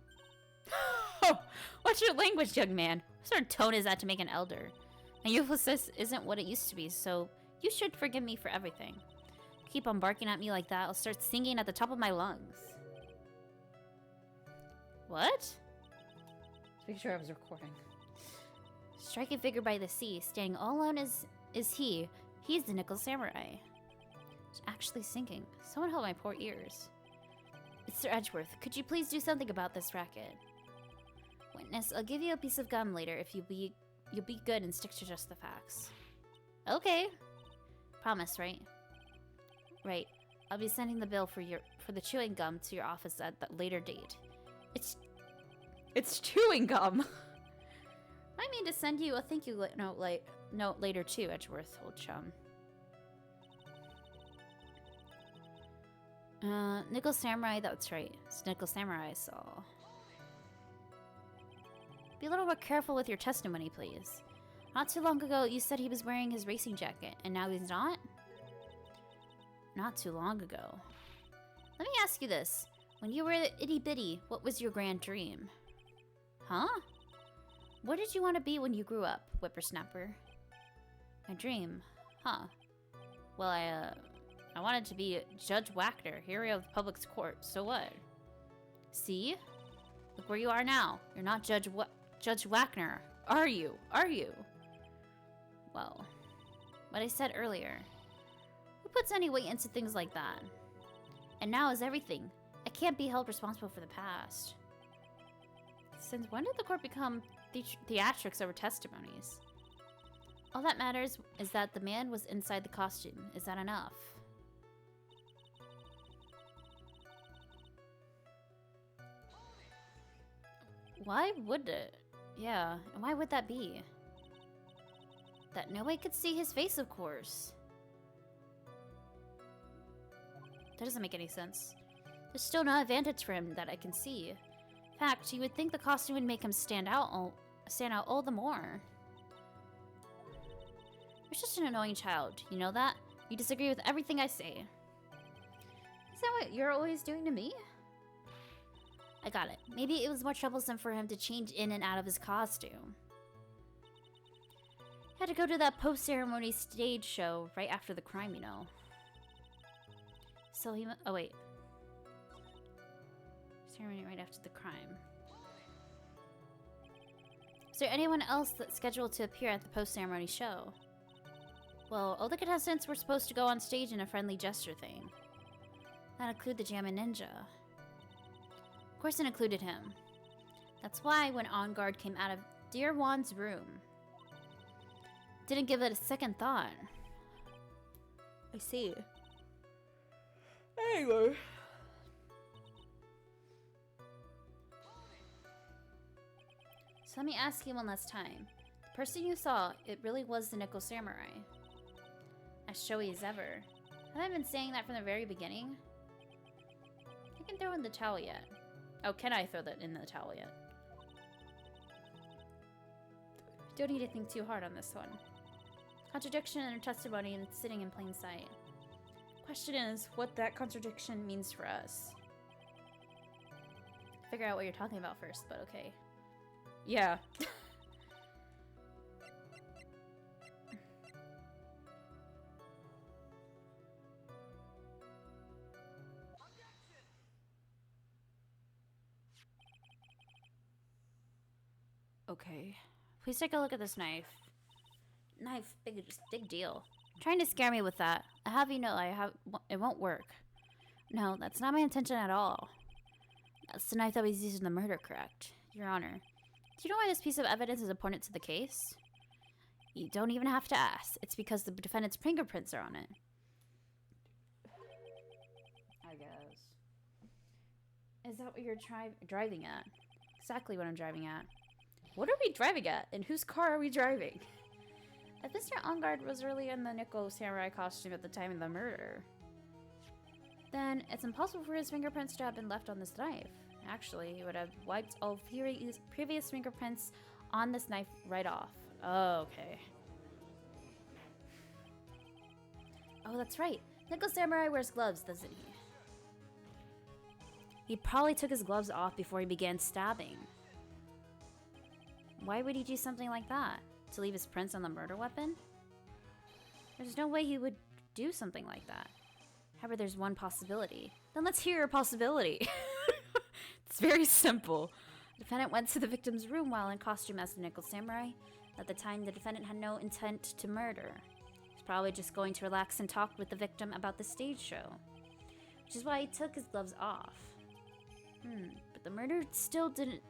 Oh, what's your language, young man? What sort of tone is that to make an elder? My youthfulness isn't what it used to be, so you should forgive me for everything. Keep on barking at me like that, I'll start singing at the top of my lungs. What? Just making sure I was recording. Striking figure by the sea, standing all alone is he. He's the Nickel Samurai. It's actually sinking. Someone help my poor ears. Mr. Edgeworth, could you please do something about this racket? Witness, I'll give you a piece of gum later if you'll be good and stick to just the facts. Okay. Promise, right? Right. I'll be sending the bill for the chewing gum to your office at that later date. It's chewing gum. I mean to send you a thank you note later too, Edgeworth, old chum. Nickel Samurai, that's right. It's Nickel Samurai I saw. Be a little more careful with your testimony, please. Not too long ago, you said he was wearing his racing jacket, and now he's not? Not too long ago. Let me ask you this. When you were itty-bitty, what was your grand dream? Huh? What did you want to be when you grew up, whippersnapper? My dream? Huh. Well, I wanted to be Judge Wagner, hero of the public's court. So what? See? Look where you are now. You're not Judge Wagner, are you? Are you? Well, what I said earlier. Who puts any weight into things like that? And now is everything. I can't be held responsible for the past. Since when did the court become theatrics over testimonies? All that matters is that the man was inside the costume. Is that enough? Why would it? Yeah, and why would that be? That no one could see his face, of course. That doesn't make any sense. There's still no advantage for him that I can see. In fact, you would think the costume would make him stand out all the more. You're just an annoying child, you know that? You disagree with everything I say. Is that what you're always doing to me? I got it. Maybe it was more troublesome for him to change in and out of his costume. He had to go to that post-ceremony stage show right after the crime, you know. So he oh wait. Ceremony right after the crime. Is there anyone else that's scheduled to appear at the post-ceremony show? Well, all the contestants were supposed to go on stage in a friendly gesture thing. That included the Jammin' Ninja. Of course it included him. That's why when On Guard came out of Dear Juan's room, didn't give it a second thought. I see. Anyway. So let me ask you one last time. The person you saw, it really was the Nickel Samurai. As showy as ever. Have I been saying that from the very beginning? I can throw in the towel yet. Oh, can I throw that in the towel yet? Don't need to think too hard on this one. Contradiction in her testimony and it's sitting in plain sight. Question is, what that contradiction means for us. Figure out what you're talking about first, but okay. Yeah. Okay. Please take a look at this knife. Knife, big deal. Trying to scare me with that. I have you know it won't work. No, that's not my intention at all. That's the knife that was used in the murder, correct? Your Honor. Do you know why this piece of evidence is important to the case? You don't even have to ask. It's because the defendant's fingerprints are on it. I guess. Is that what you're driving at? Exactly what I'm driving at. What are we driving at? And whose car are we driving? If Mr. Ongard was really in the Nickel Samurai costume at the time of the murder, then it's impossible for his fingerprints to have been left on this knife. Actually, he would have wiped all previous fingerprints on this knife right off. Oh, okay. Oh, that's right. Nickel Samurai wears gloves, doesn't he? He probably took his gloves off before he began stabbing. Why would he do something like that? To leave his prints on the murder weapon? There's no way he would do something like that. However, there's one possibility. Then let's hear a possibility. It's very simple. The defendant went to the victim's room while in costume as the Nickel Samurai. At the time, the defendant had no intent to murder. He was probably just going to relax and talk with the victim about the stage show. Which is why he took his gloves off. But the murder still did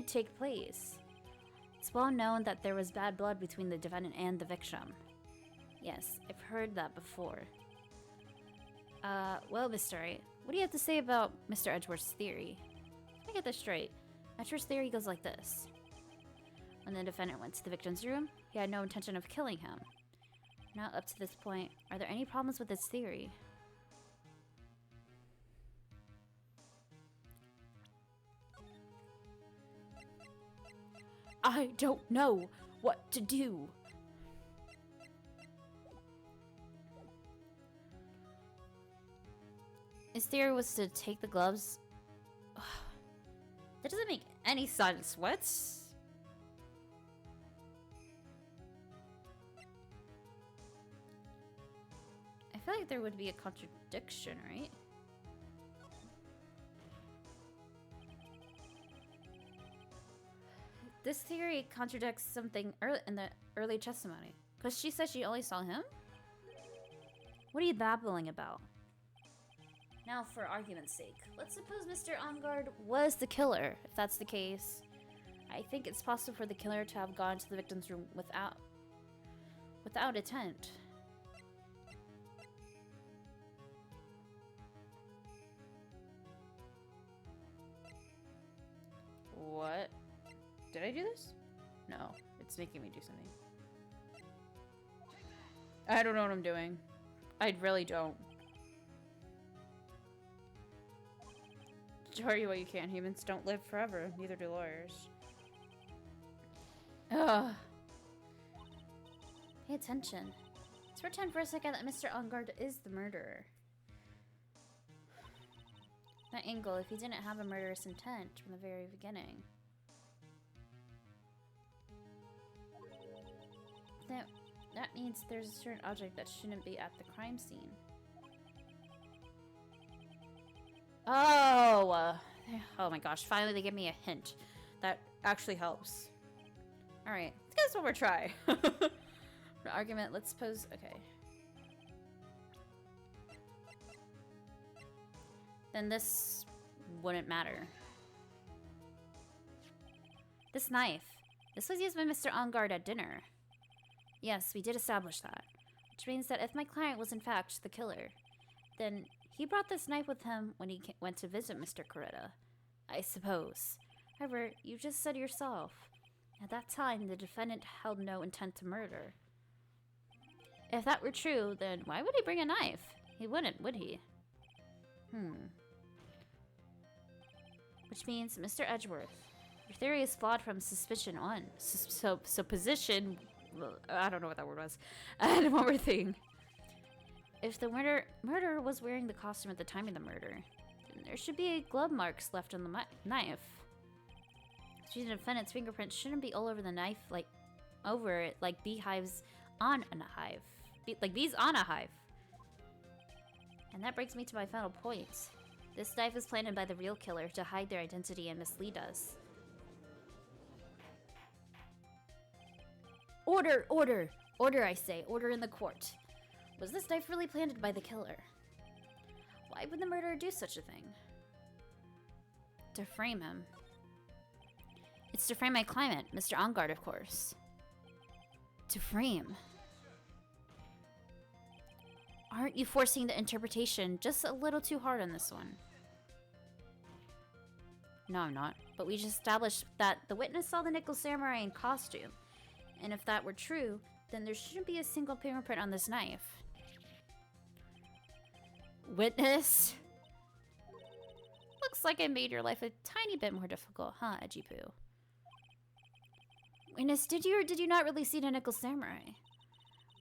take place. It's well known that there was bad blood between the defendant and the victim. Yes, I've heard that before. Well, Mr. Wright, what do you have to say about Mr. Edgeworth's theory? Let me get this straight. Edgeworth's theory goes like this. When the defendant went to the victim's room, he had no intention of killing him. Now, up to this point, are there any problems with this theory? I don't know what to do. His theory was to take the gloves. That doesn't make any sense. What? I feel like there would be a contradiction, right? This theory contradicts something in the early testimony. Because she said she only saw him? What are you babbling about? Now, for argument's sake, let's suppose Mr. Engard was the killer. If that's the case, I think it's possible for the killer to have gone to the victim's room without intent. What? Did I do this? No, it's making me do something. I don't know what I'm doing. I really don't. Tell you what you can. Humans don't live forever. Neither do lawyers. Ugh. Pay attention. Let's pretend for a second that Mr. Engard is the murderer. That angle, if he didn't have a murderous intent from the very beginning. That means there's a certain object that shouldn't be at the crime scene. Oh! Oh my gosh, finally they give me a hint. That actually helps. Alright, let's give this one more try. For argument, let's suppose... Okay. Then this wouldn't matter. This knife. This was used by Mr. Engard at dinner. Yes, we did establish that. Which means that if my client was in fact the killer, then he brought this knife with him when he went to visit Mr. Coretta, I suppose. However, you just said yourself, at that time the defendant held no intent to murder. If that were true, then why would he bring a knife? He wouldn't, would he? Which means, Mr. Edgeworth, your theory is flawed from suspicion on. So position... Well, I don't know what that word was. And one more thing. If the murderer was wearing the costume at the time of the murder, then there should be glove marks left on the knife. The defendant's fingerprints shouldn't be all over the knife, like over it, like beehives on a hive. Like bees on a hive. And that brings me to my final point. This knife is planted by the real killer to hide their identity and mislead us. Order! Order! Order, I say. Order in the court. Was this knife really planted by the killer? Why would the murderer do such a thing? To frame him. It's to frame my client, Mr. Engard, of course. To frame. Aren't you forcing the interpretation just a little too hard on this one? No, I'm not. But we just established that the witness saw the Nickel Samurai in costume. And if that were true, then there shouldn't be a single fingerprint on this knife. Witness? Looks like I made your life a tiny bit more difficult, huh, Edgy Poo? Witness, did you or did you not really see the Nickel Samurai?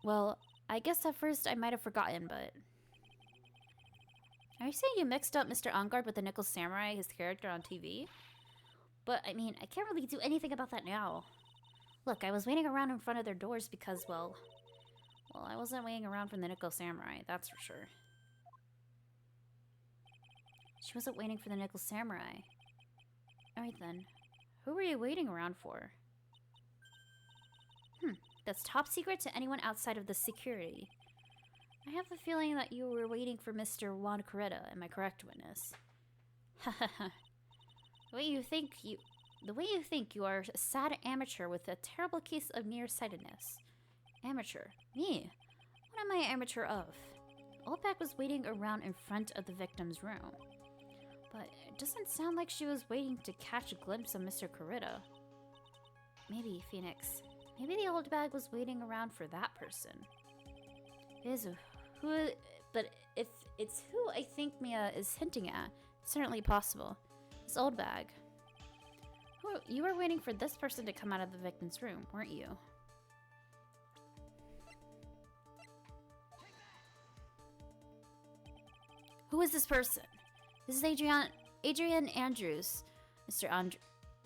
Well, I guess at first I might have forgotten, but... Are you saying you mixed up Mr. Engard with the Nickel Samurai, his character on TV? But, I mean, I can't really do anything about that now. Look, I was waiting around in front of their doors because, well, I wasn't waiting around for the Nickel Samurai, that's for sure. She wasn't waiting for the Nickel Samurai. Alright then. Who were you waiting around for? That's top secret to anyone outside of the security. I have the feeling that you were waiting for Mr. Juan Coretta. Am I correct, witness? Hahaha. The way you think you are a sad amateur with a terrible case of nearsightedness. Amateur? Me? What am I amateur of? Oldback was waiting around in front of the victim's room. But it doesn't sound like she was waiting to catch a glimpse of Mr. Coretta. Maybe, Phoenix. Maybe the old bag was waiting around for that person. But if it's who I think Mia is hinting at, it's certainly possible. This old bag. You were waiting for this person to come out of the victim's room, weren't you? Who is this person? This is Adrian Andrews, Mr.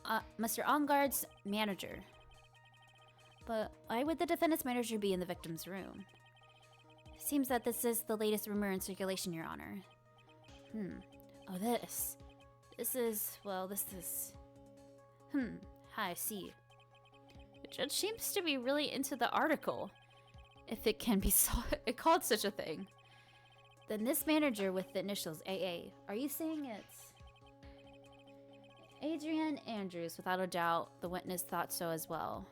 Ongard's manager. But why would the defendant's manager be in the victim's room? It seems that this is the latest rumor in circulation, Your Honor. Oh, this is... I see. The judge seems to be really into the article, if it can be called such a thing. Then this manager with the initials AA, are you saying it's... Adrian Andrews, without a doubt, the witness thought so as well.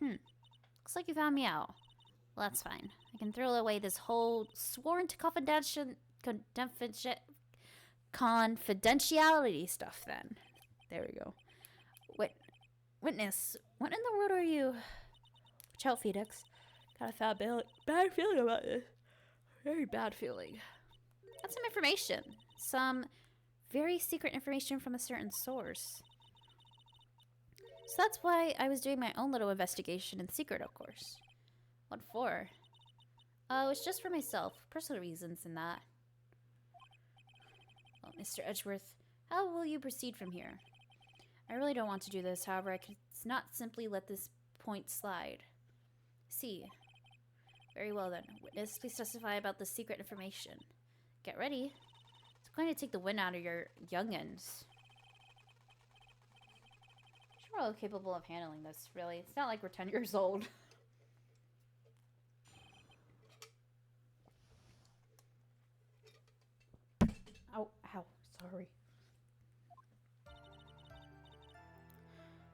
Looks like you found me out. Well, that's fine. I can throw away this whole sworn to confidentiality stuff then. There we go. Witness, what in the world are you... Watch out, Phoenix. Got a bad feeling about this. Very bad feeling. Got some information. Some very secret information from a certain source. So that's why I was doing my own little investigation in secret, of course. What for? Oh, it's just for myself. Personal reasons and that. Well, Mr. Edgeworth, how will you proceed from here? I really don't want to do this, however, I could not simply let this point slide. See. Very well then. Witness, please testify about the secret information. Get ready. It's going to take the wind out of your youngins. We're all capable of handling this, really. It's not like we're 10 years old. Ow, sorry.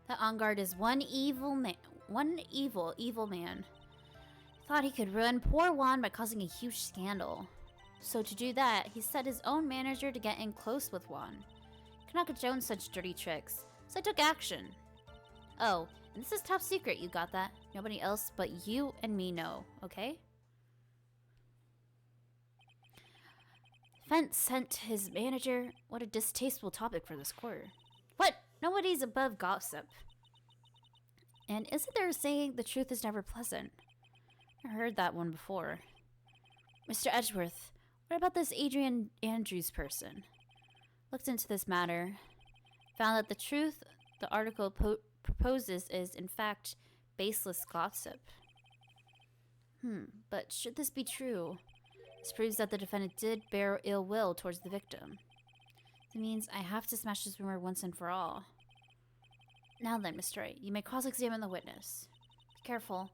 That Ongard is one evil man. One evil man. Thought he could ruin poor Juan by causing a huge scandal. So to do that, he set his own manager to get in close with Juan. Cannot condone such dirty tricks, so I took action. Oh, and this is top secret, you got that? Nobody else but you and me know, okay? Fent sent his manager. What a distasteful topic for this court. What? Nobody's above gossip. And isn't there a saying, the truth is never pleasant? I heard that one before. Mr. Edgeworth, what about this Adrian Andrews person? Looked into this matter. Found that the truth the article proposes is, in fact, baseless gossip. But should this be true? This proves that the defendant did bear ill will towards the victim. It means I have to smash this rumor once and for all. Now then, Mr. Wright, you may cross-examine the witness. Be careful.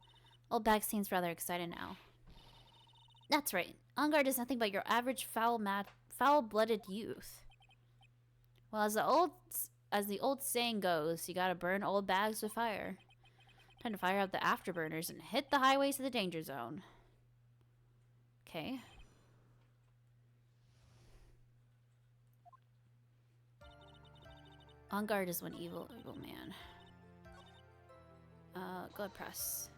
Old Bag seems rather excited now. That's right. Ongard is nothing but your average foul-blooded youth. Well, as the old saying goes, you gotta burn old bags with fire. Time to fire up the afterburners and hit the highways to the danger zone. Okay. Ongard is one evil man. Go ahead, press.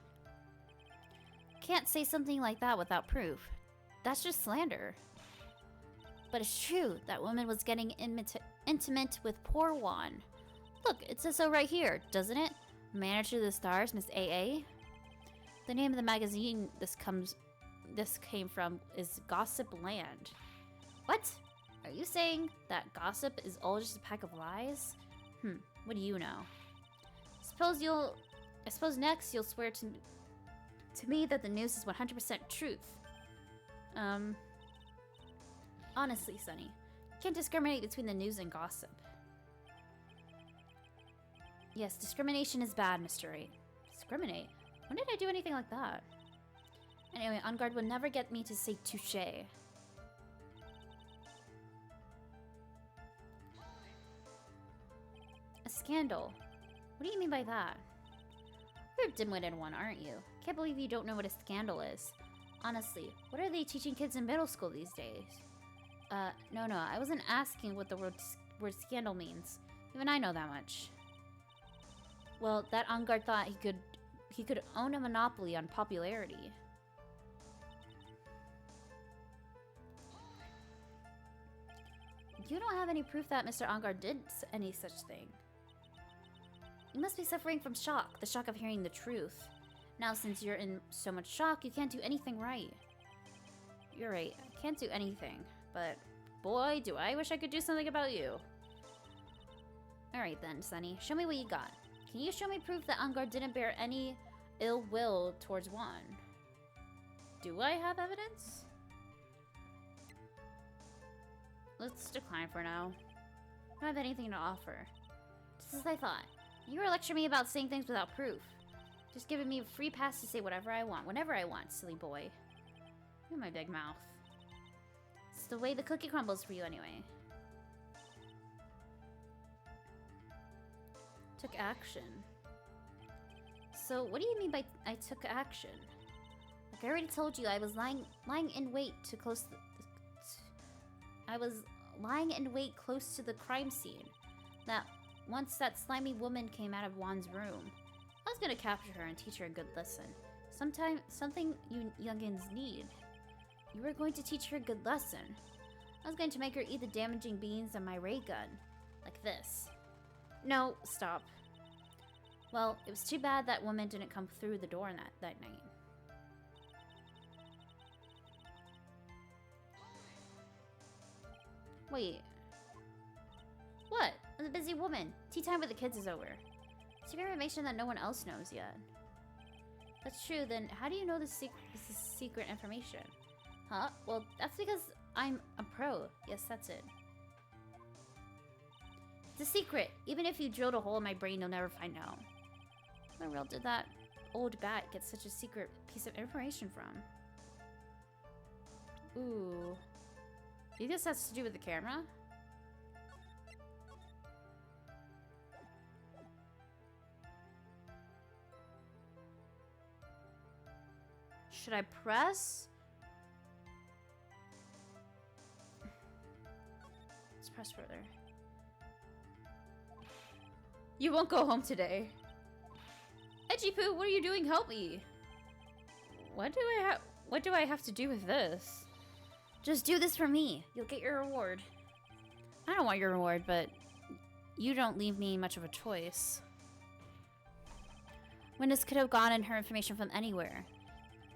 Can't say something like that without proof. That's just slander. But it's true. That woman was getting intimate with poor Juan. Look, it says so right here, doesn't it? Manager of the Stars, Miss AA. The name of the magazine this came from is Gossip Land. What? Are you saying that gossip is all just a pack of lies? What do you know? I suppose next you'll swear to me that the news is 100% truth. Honestly, Sonny, you can't discriminate between the news and gossip. Yes, discrimination is bad, Mr. Wright. Discriminate? When did I do anything like that? Anyway, On Guard would never get me to say touche. A scandal? What do you mean by that? You're a dim-witted one, aren't you? Can't believe you don't know what a scandal is. Honestly, what are they teaching kids in middle school these days? No, I wasn't asking what the word scandal means. Even I know that much. Well, that On Guard thought he could own a monopoly on popularity. You don't have any proof that Mr. On Guard did any such thing. You must be suffering from shock, the shock of hearing the truth. Now, since you're in so much shock, you can't do anything right. You're right, I can't do anything, but boy, do I wish I could do something about you. Alright then, Sonny, show me what you got. Can you show me proof that On Guard didn't bear any ill will towards Juan? Do I have evidence? Let's decline for now. I don't have anything to offer. Just as I thought. You were lecturing me about saying things without proof. Just giving me a free pass to say whatever I want, whenever I want, silly boy. You're my big mouth. It's the way the cookie crumbles for you anyway. Took action. So, what do you mean by I took action? Like I already told you, I was lying in wait to close I was lying in wait close to the crime scene. Once that slimy woman came out of Juan's room, I was gonna capture her and teach her a good lesson. Something you youngins need. You were going to teach her a good lesson. I was going to make her eat the damaging beans on my ray gun. Like this. No, stop. Well, it was too bad that woman didn't come through the door that night. Wait. What? I'm a busy woman. Tea time with the kids is over. Secret information that no one else knows yet. That's true, then how do you know this is secret information? Huh? Well, that's because I'm a pro. Yes, that's it. It's a secret. Even if you drilled a hole in my brain, you'll never find out. Where the world did that old bat get such a secret piece of information from? Ooh. Do you think this has to do with the camera? Should I press? Let's press further. You won't go home today. Edgy Poo, what are you doing? Help me. What do I have to do with this? Just do this for me. You'll get your reward. I don't want your reward, but you don't leave me much of a choice. Witness could have gotten her information from anywhere.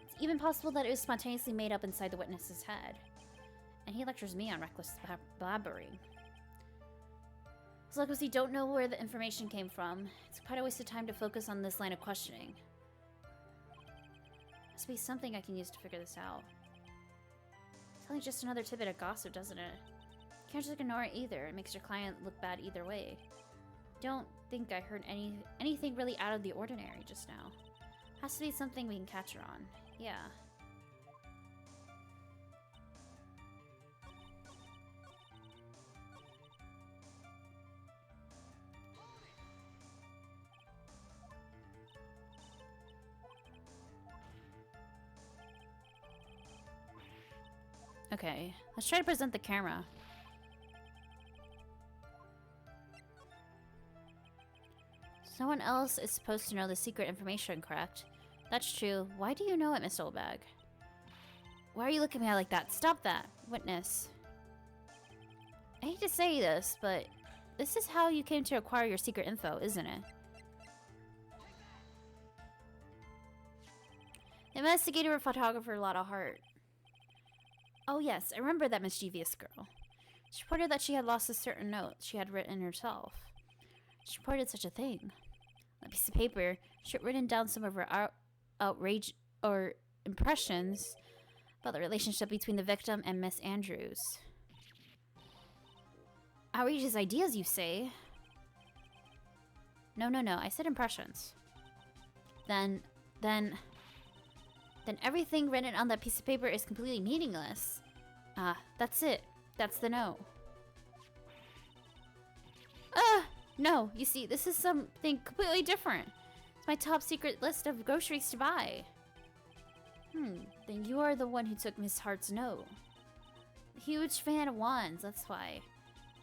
It's even possible that it was spontaneously made up inside the witness's head. And he lectures me on reckless blabbering. As long as you don't know where the information came from, it's quite a waste of time to focus on this line of questioning. Must be something I can use to figure this out. It's only just another tidbit of gossip, doesn't it? You can't just ignore it either. It makes your client look bad either way. Don't think I heard anything really out of the ordinary just now. Has to be something we can catch her on. Yeah. Okay, let's try to present the camera. Someone else is supposed to know the secret information, correct? That's true. Why do you know it, Miss Oldbag? Why are you looking at me like that? Stop that! Witness. I hate to say this, but this is how you came to acquire your secret info, isn't it? The investigator or photographer a lot of heart. Oh yes, I remember that mischievous girl. She reported that she had lost a certain note she had written herself. She reported such a thing. On a piece of paper, she had written down some of her outrage or impressions about the relationship between the victim and Miss Andrews. Outrageous ideas, you say? No, no, no. I said impressions. Then everything written on that piece of paper is completely meaningless. That's it. That's the no. No. You see, this is something completely different. It's my top secret list of groceries to buy. Then you are the one who took Miss Hart's no. Huge fan of wands, that's why.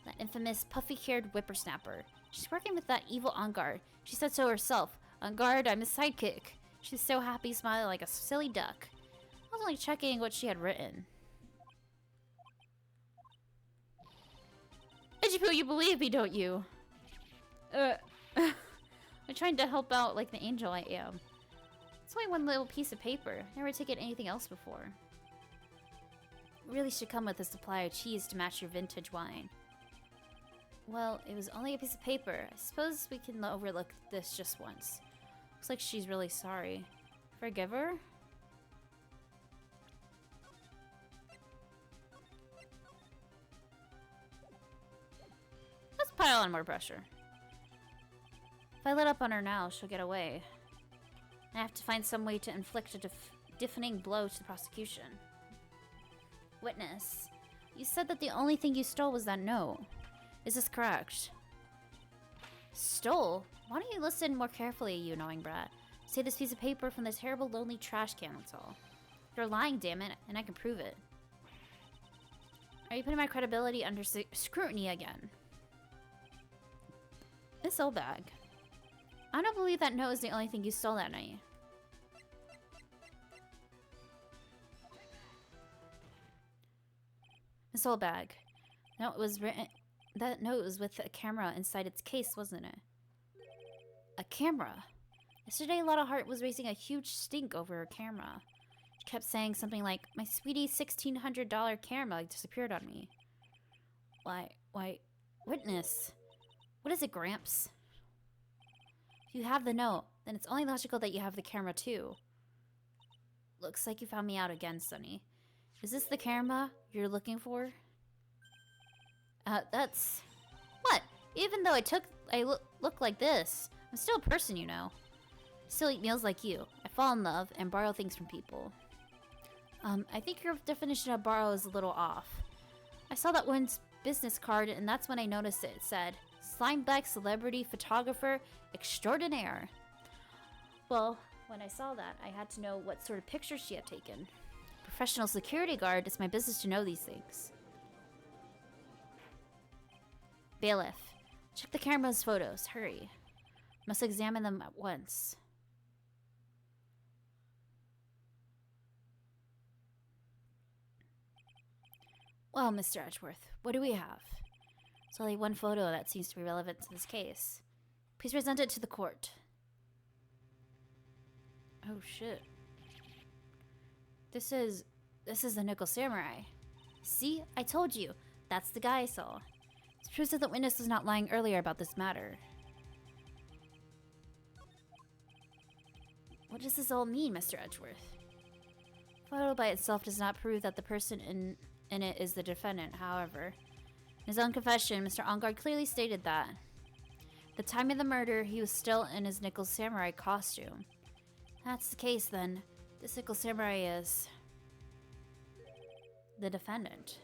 That infamous puffy-haired whippersnapper. She's working with that evil on guard. She said so herself. On guard, I'm his sidekick. She's so happy, smiling like a silly duck. I was only checking what she had written. Ejipu, you believe me, don't you? I'm trying to help out like the angel I am. It's only one little piece of paper. Never taken anything else before. Really should come with a supply of cheese to match your vintage wine. Well, it was only a piece of paper. I suppose we can overlook this just once. Looks like she's really sorry. Forgive her? Let's pile on more pressure. If I let up on her now, she'll get away. I have to find some way to inflict a deafening blow to the prosecution. Witness, you said that the only thing you stole was that note. Is this correct? Stole? Why don't you listen more carefully, you annoying brat? Say this piece of paper from this terrible, lonely trash can, that's all. You're lying, damn it, and I can prove it. Are you putting my credibility under scrutiny again? This old bag. I don't believe that note is the only thing you stole that night. This old bag. Note was written. That note was with a camera inside its case, wasn't it? A camera? Yesterday, Lotta Hart was raising a huge stink over her camera. She kept saying something like, "My sweetie $1,600 camera disappeared on me." Why, witness. What is it, Gramps? If you have the note, then it's only logical that you have the camera too. Looks like you found me out again, Sonny. Is this the camera you're looking for? That's... What? Even though I look like this, I'm still a person, you know. Still eat meals like you. I fall in love and borrow things from people. I think your definition of borrow is a little off. I saw that one's business card and that's when I noticed it. It said, Slimeback Celebrity Photographer Extraordinaire. Well, when I saw that, I had to know what sort of pictures she had taken. Professional security guard, it's my business to know these things. Bailiff, check the camera's photos. Hurry. Must examine them at once. Well, Mr. Edgeworth, what do we have? There's only one photo that seems to be relevant to this case. Please present it to the court. Oh, shit. This is the Nickel Samurai. See? I told you. That's the guy I saw. It's proof that the witness was not lying earlier about this matter. What does this all mean, Mr. Edgeworth? Photo by itself does not prove that the person in it is the defendant, however. In his own confession, Mr. Ongard clearly stated that at the time of the murder, he was still in his Nickel Samurai costume. If that's the case, then this Nickel Samurai is the defendant.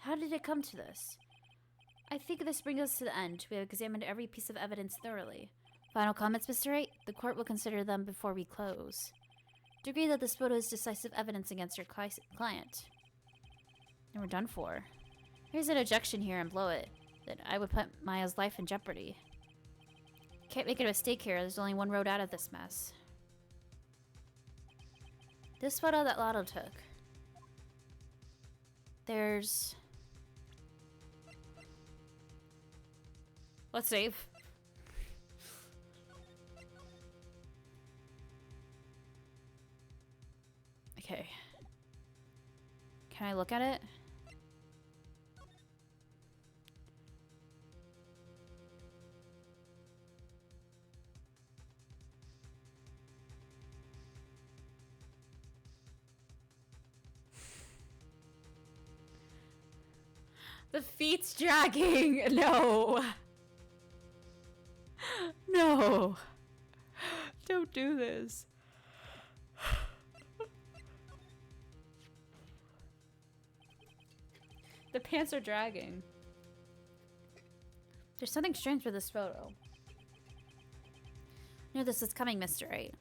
How did it come to this? I think this brings us to the end. We have examined every piece of evidence thoroughly. Final comments, Mr. Wright? The court will consider them before we close. To agree that this photo is decisive evidence against your client. And we're done for. Here's an ejection here and blow it. That I would put Maya's life in jeopardy. Can't make a mistake here. There's only one road out of this mess. This photo that Lotto took. There's... Let's save. Okay. Can I look at it? The feet's dragging! No! No! Don't do this. The pants are dragging. There's something strange with this photo. I knew this was coming, Mr. Wright.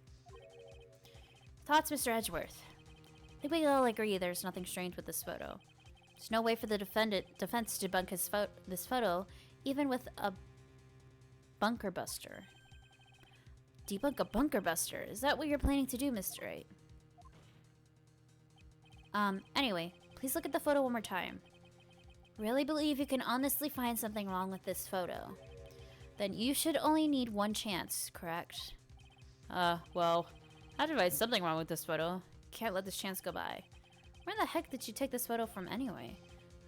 Thoughts, Mr. Edgeworth? I think we all agree there's nothing strange with this photo. There's no way for the defense to debunk this photo, even with a bunker buster. Debunk a bunker buster? Is that what you're planning to do, Mr. Wright? Anyway, please look at the photo one more time. Really believe you can honestly find something wrong with this photo? Then you should only need one chance, correct? Well, I have to find something wrong with this photo. Can't let this chance go by. Where the heck did you take this photo from anyway?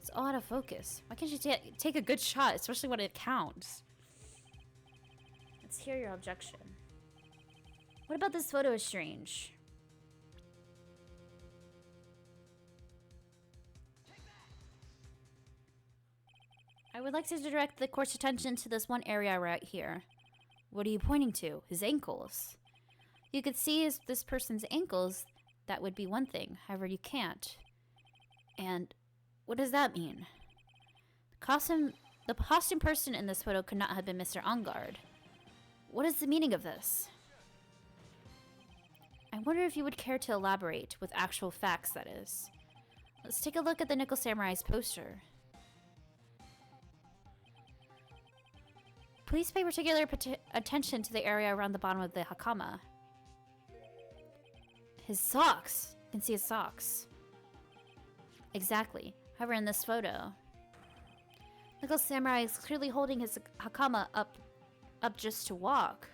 It's all out of focus. Why can't you take a good shot, especially when it counts? Let's hear your objection. What about this photo is strange? I would like to direct the court's attention to this one area right here. What are you pointing to? His ankles. You could see this person's ankles. That would be one thing. However, you can't. And what does that mean? The costume person in this photo could not have been Mr. Engard. What is the meaning of this? I wonder if you would care to elaborate with actual facts, that is. Let's take a look at the Nickel Samurai's poster. Please pay particular attention to the area around the bottom of the hakama. His socks! You can see his socks. Exactly. However, in this photo, Nickel Samurai is clearly holding his hakama up just to walk.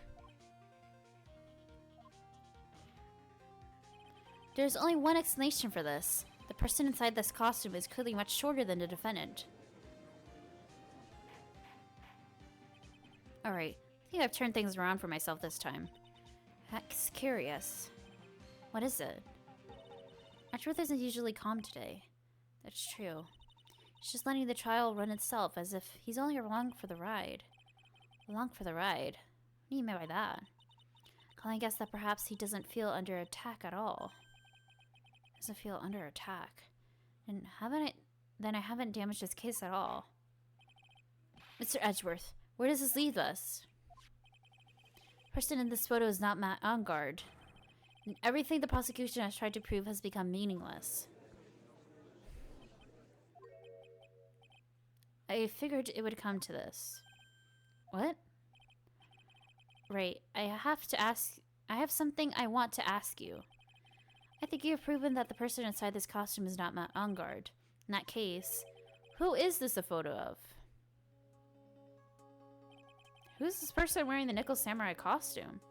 There's only one explanation for this. The person inside this costume is clearly much shorter than the defendant. Alright, I think I've turned things around for myself this time. That's curious. What is it? Edgeworth isn't usually calm today. That's true. He's just letting the trial run itself as if he's only along for the ride. Along for the ride? What do you mean by that? Calling guess that perhaps he doesn't feel under attack at all. Doesn't feel under attack. And then I haven't damaged his case at all. Mr. Edgeworth, where does this leave us? The person in this photo is not Matt Engard. And everything the prosecution has tried to prove has become meaningless. I figured it would come to this. What? Right, I have something I want to ask you. I think you have proven that the person inside this costume is not Matt Engard. In that case, who is this a photo of? Who's this person wearing the Nickel Samurai costume?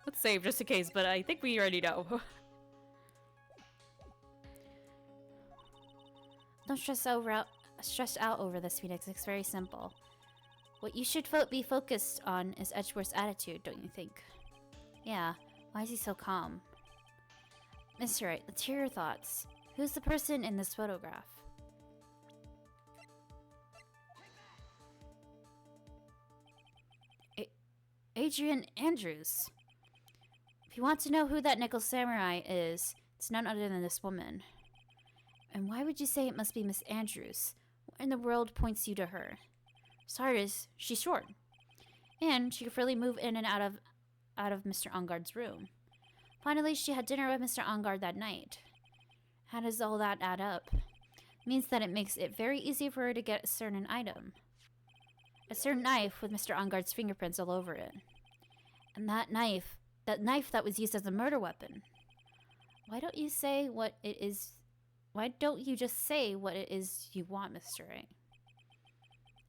Let's save just in case, but I think we already know. Don't stress out over this, Phoenix. It's very simple. What you should be focused on is Edgeworth's attitude, don't you think? Yeah, why is he so calm? Mr. Wright, let's hear your thoughts. Who's the person in this photograph? Adrian Andrews. If you want to know who that Nickel Samurai is, it's none other than this woman. And why would you say it must be Miss Andrews? What in the world points you to her? Starters, she's short. And she could freely move in and out of Mr. Engard's room. Finally, she had dinner with Mr. Engard that night. How does all that add up? It means that it makes it very easy for her to get a certain item. A certain knife with Mr. Engard's fingerprints all over it. And that knife that was used as a murder weapon. Why don't you say what it is? Why don't you just say what it is you want, Mr. Wright?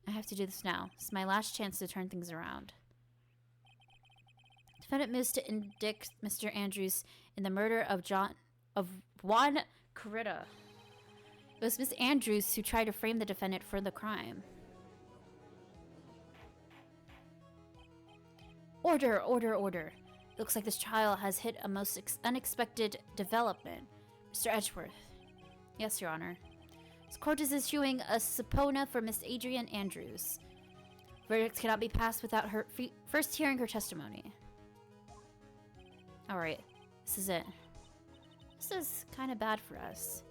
I have to do this now. It's my last chance to turn things around. Defendant moves to indict Mr. Andrews in the murder of Juan Corrida. It was Miss Andrews who tried to frame the defendant for the crime. Order, order, order. Looks like this trial has hit a most unexpected development. Mr. Edgeworth. Yes, Your Honor. This court is issuing a subpoena for Miss Adrian Andrews. Verdict cannot be passed without her first hearing her testimony. Alright, this is it. This is kind of bad for us.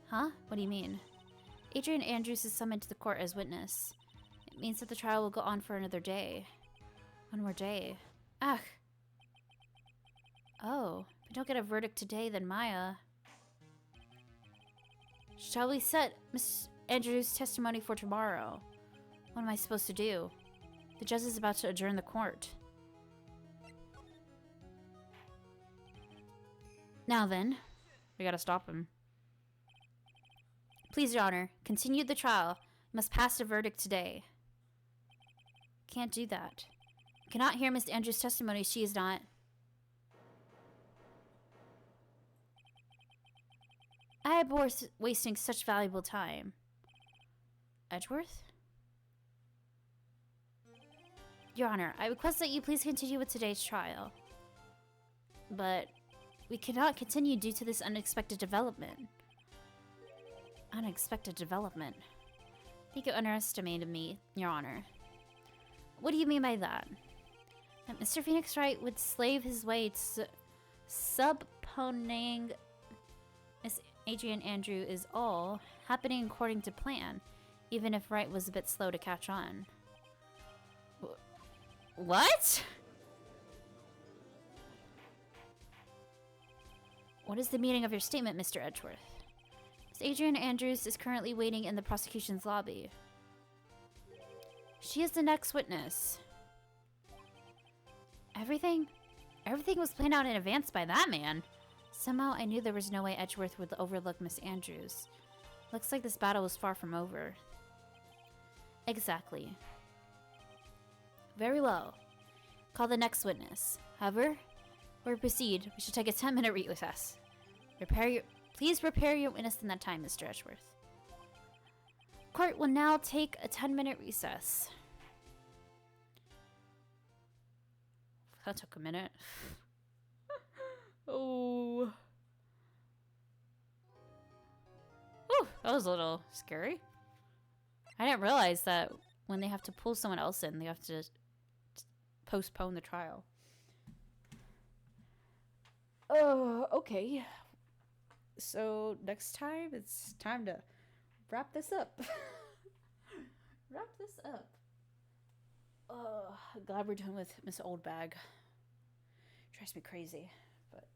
Huh? What do you mean? Adrian Andrews is summoned to the court as witness. It means that the trial will go on for another day. One more day. Ugh. Oh, if we don't get a verdict today, then Maya... Shall we set Miss Andrews' testimony for tomorrow? What am I supposed to do? The judge is about to adjourn the court. Now then, we gotta stop him. Please, Your Honor, continue the trial. You must pass a verdict today. Can't do that. You cannot hear Miss Andrews' testimony. She is not... I abhor wasting such valuable time. Edgeworth? Your Honor, I request that you please continue with today's trial. But we cannot continue due to this unexpected development. Unexpected development? I think you underestimated me, Your Honor. What do you mean by that? That Mr. Phoenix Wright would slave his way to subpoenaing Miss Adrian Andrew is all happening according to plan, even if Wright was a bit slow to catch on. What? What is the meaning of your statement, Mr. Edgeworth? Miss Adrian Andrews is currently waiting in the prosecution's lobby. She is the next witness. Everything was planned out in advance by that man. Somehow I knew there was no way Edgeworth would overlook Miss Andrews. Looks like this battle was far from over. Exactly. Very well. Call the next witness. However, before we proceed, we should take a 10-minute recess. Please prepare your witness in that time, Mr. Edgeworth. Court will now take a 10-minute recess. That took a minute. Oh. Ooh, that was a little scary. I didn't realize that when they have to pull someone else in, they have to postpone the trial. Oh, okay. So next time, it's time to wrap this up. Wrap this up. Oh, glad we're done with Miss Oldbag. Drives me crazy, but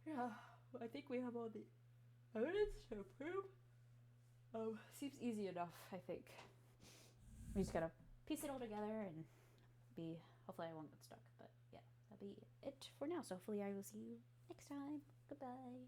yeah, I think we have all the evidence to prove. Seems easy enough, I think. We just gotta piece it all together and hopefully I won't get stuck, but yeah, that'll be it for now. So hopefully I will see you next time. Goodbye.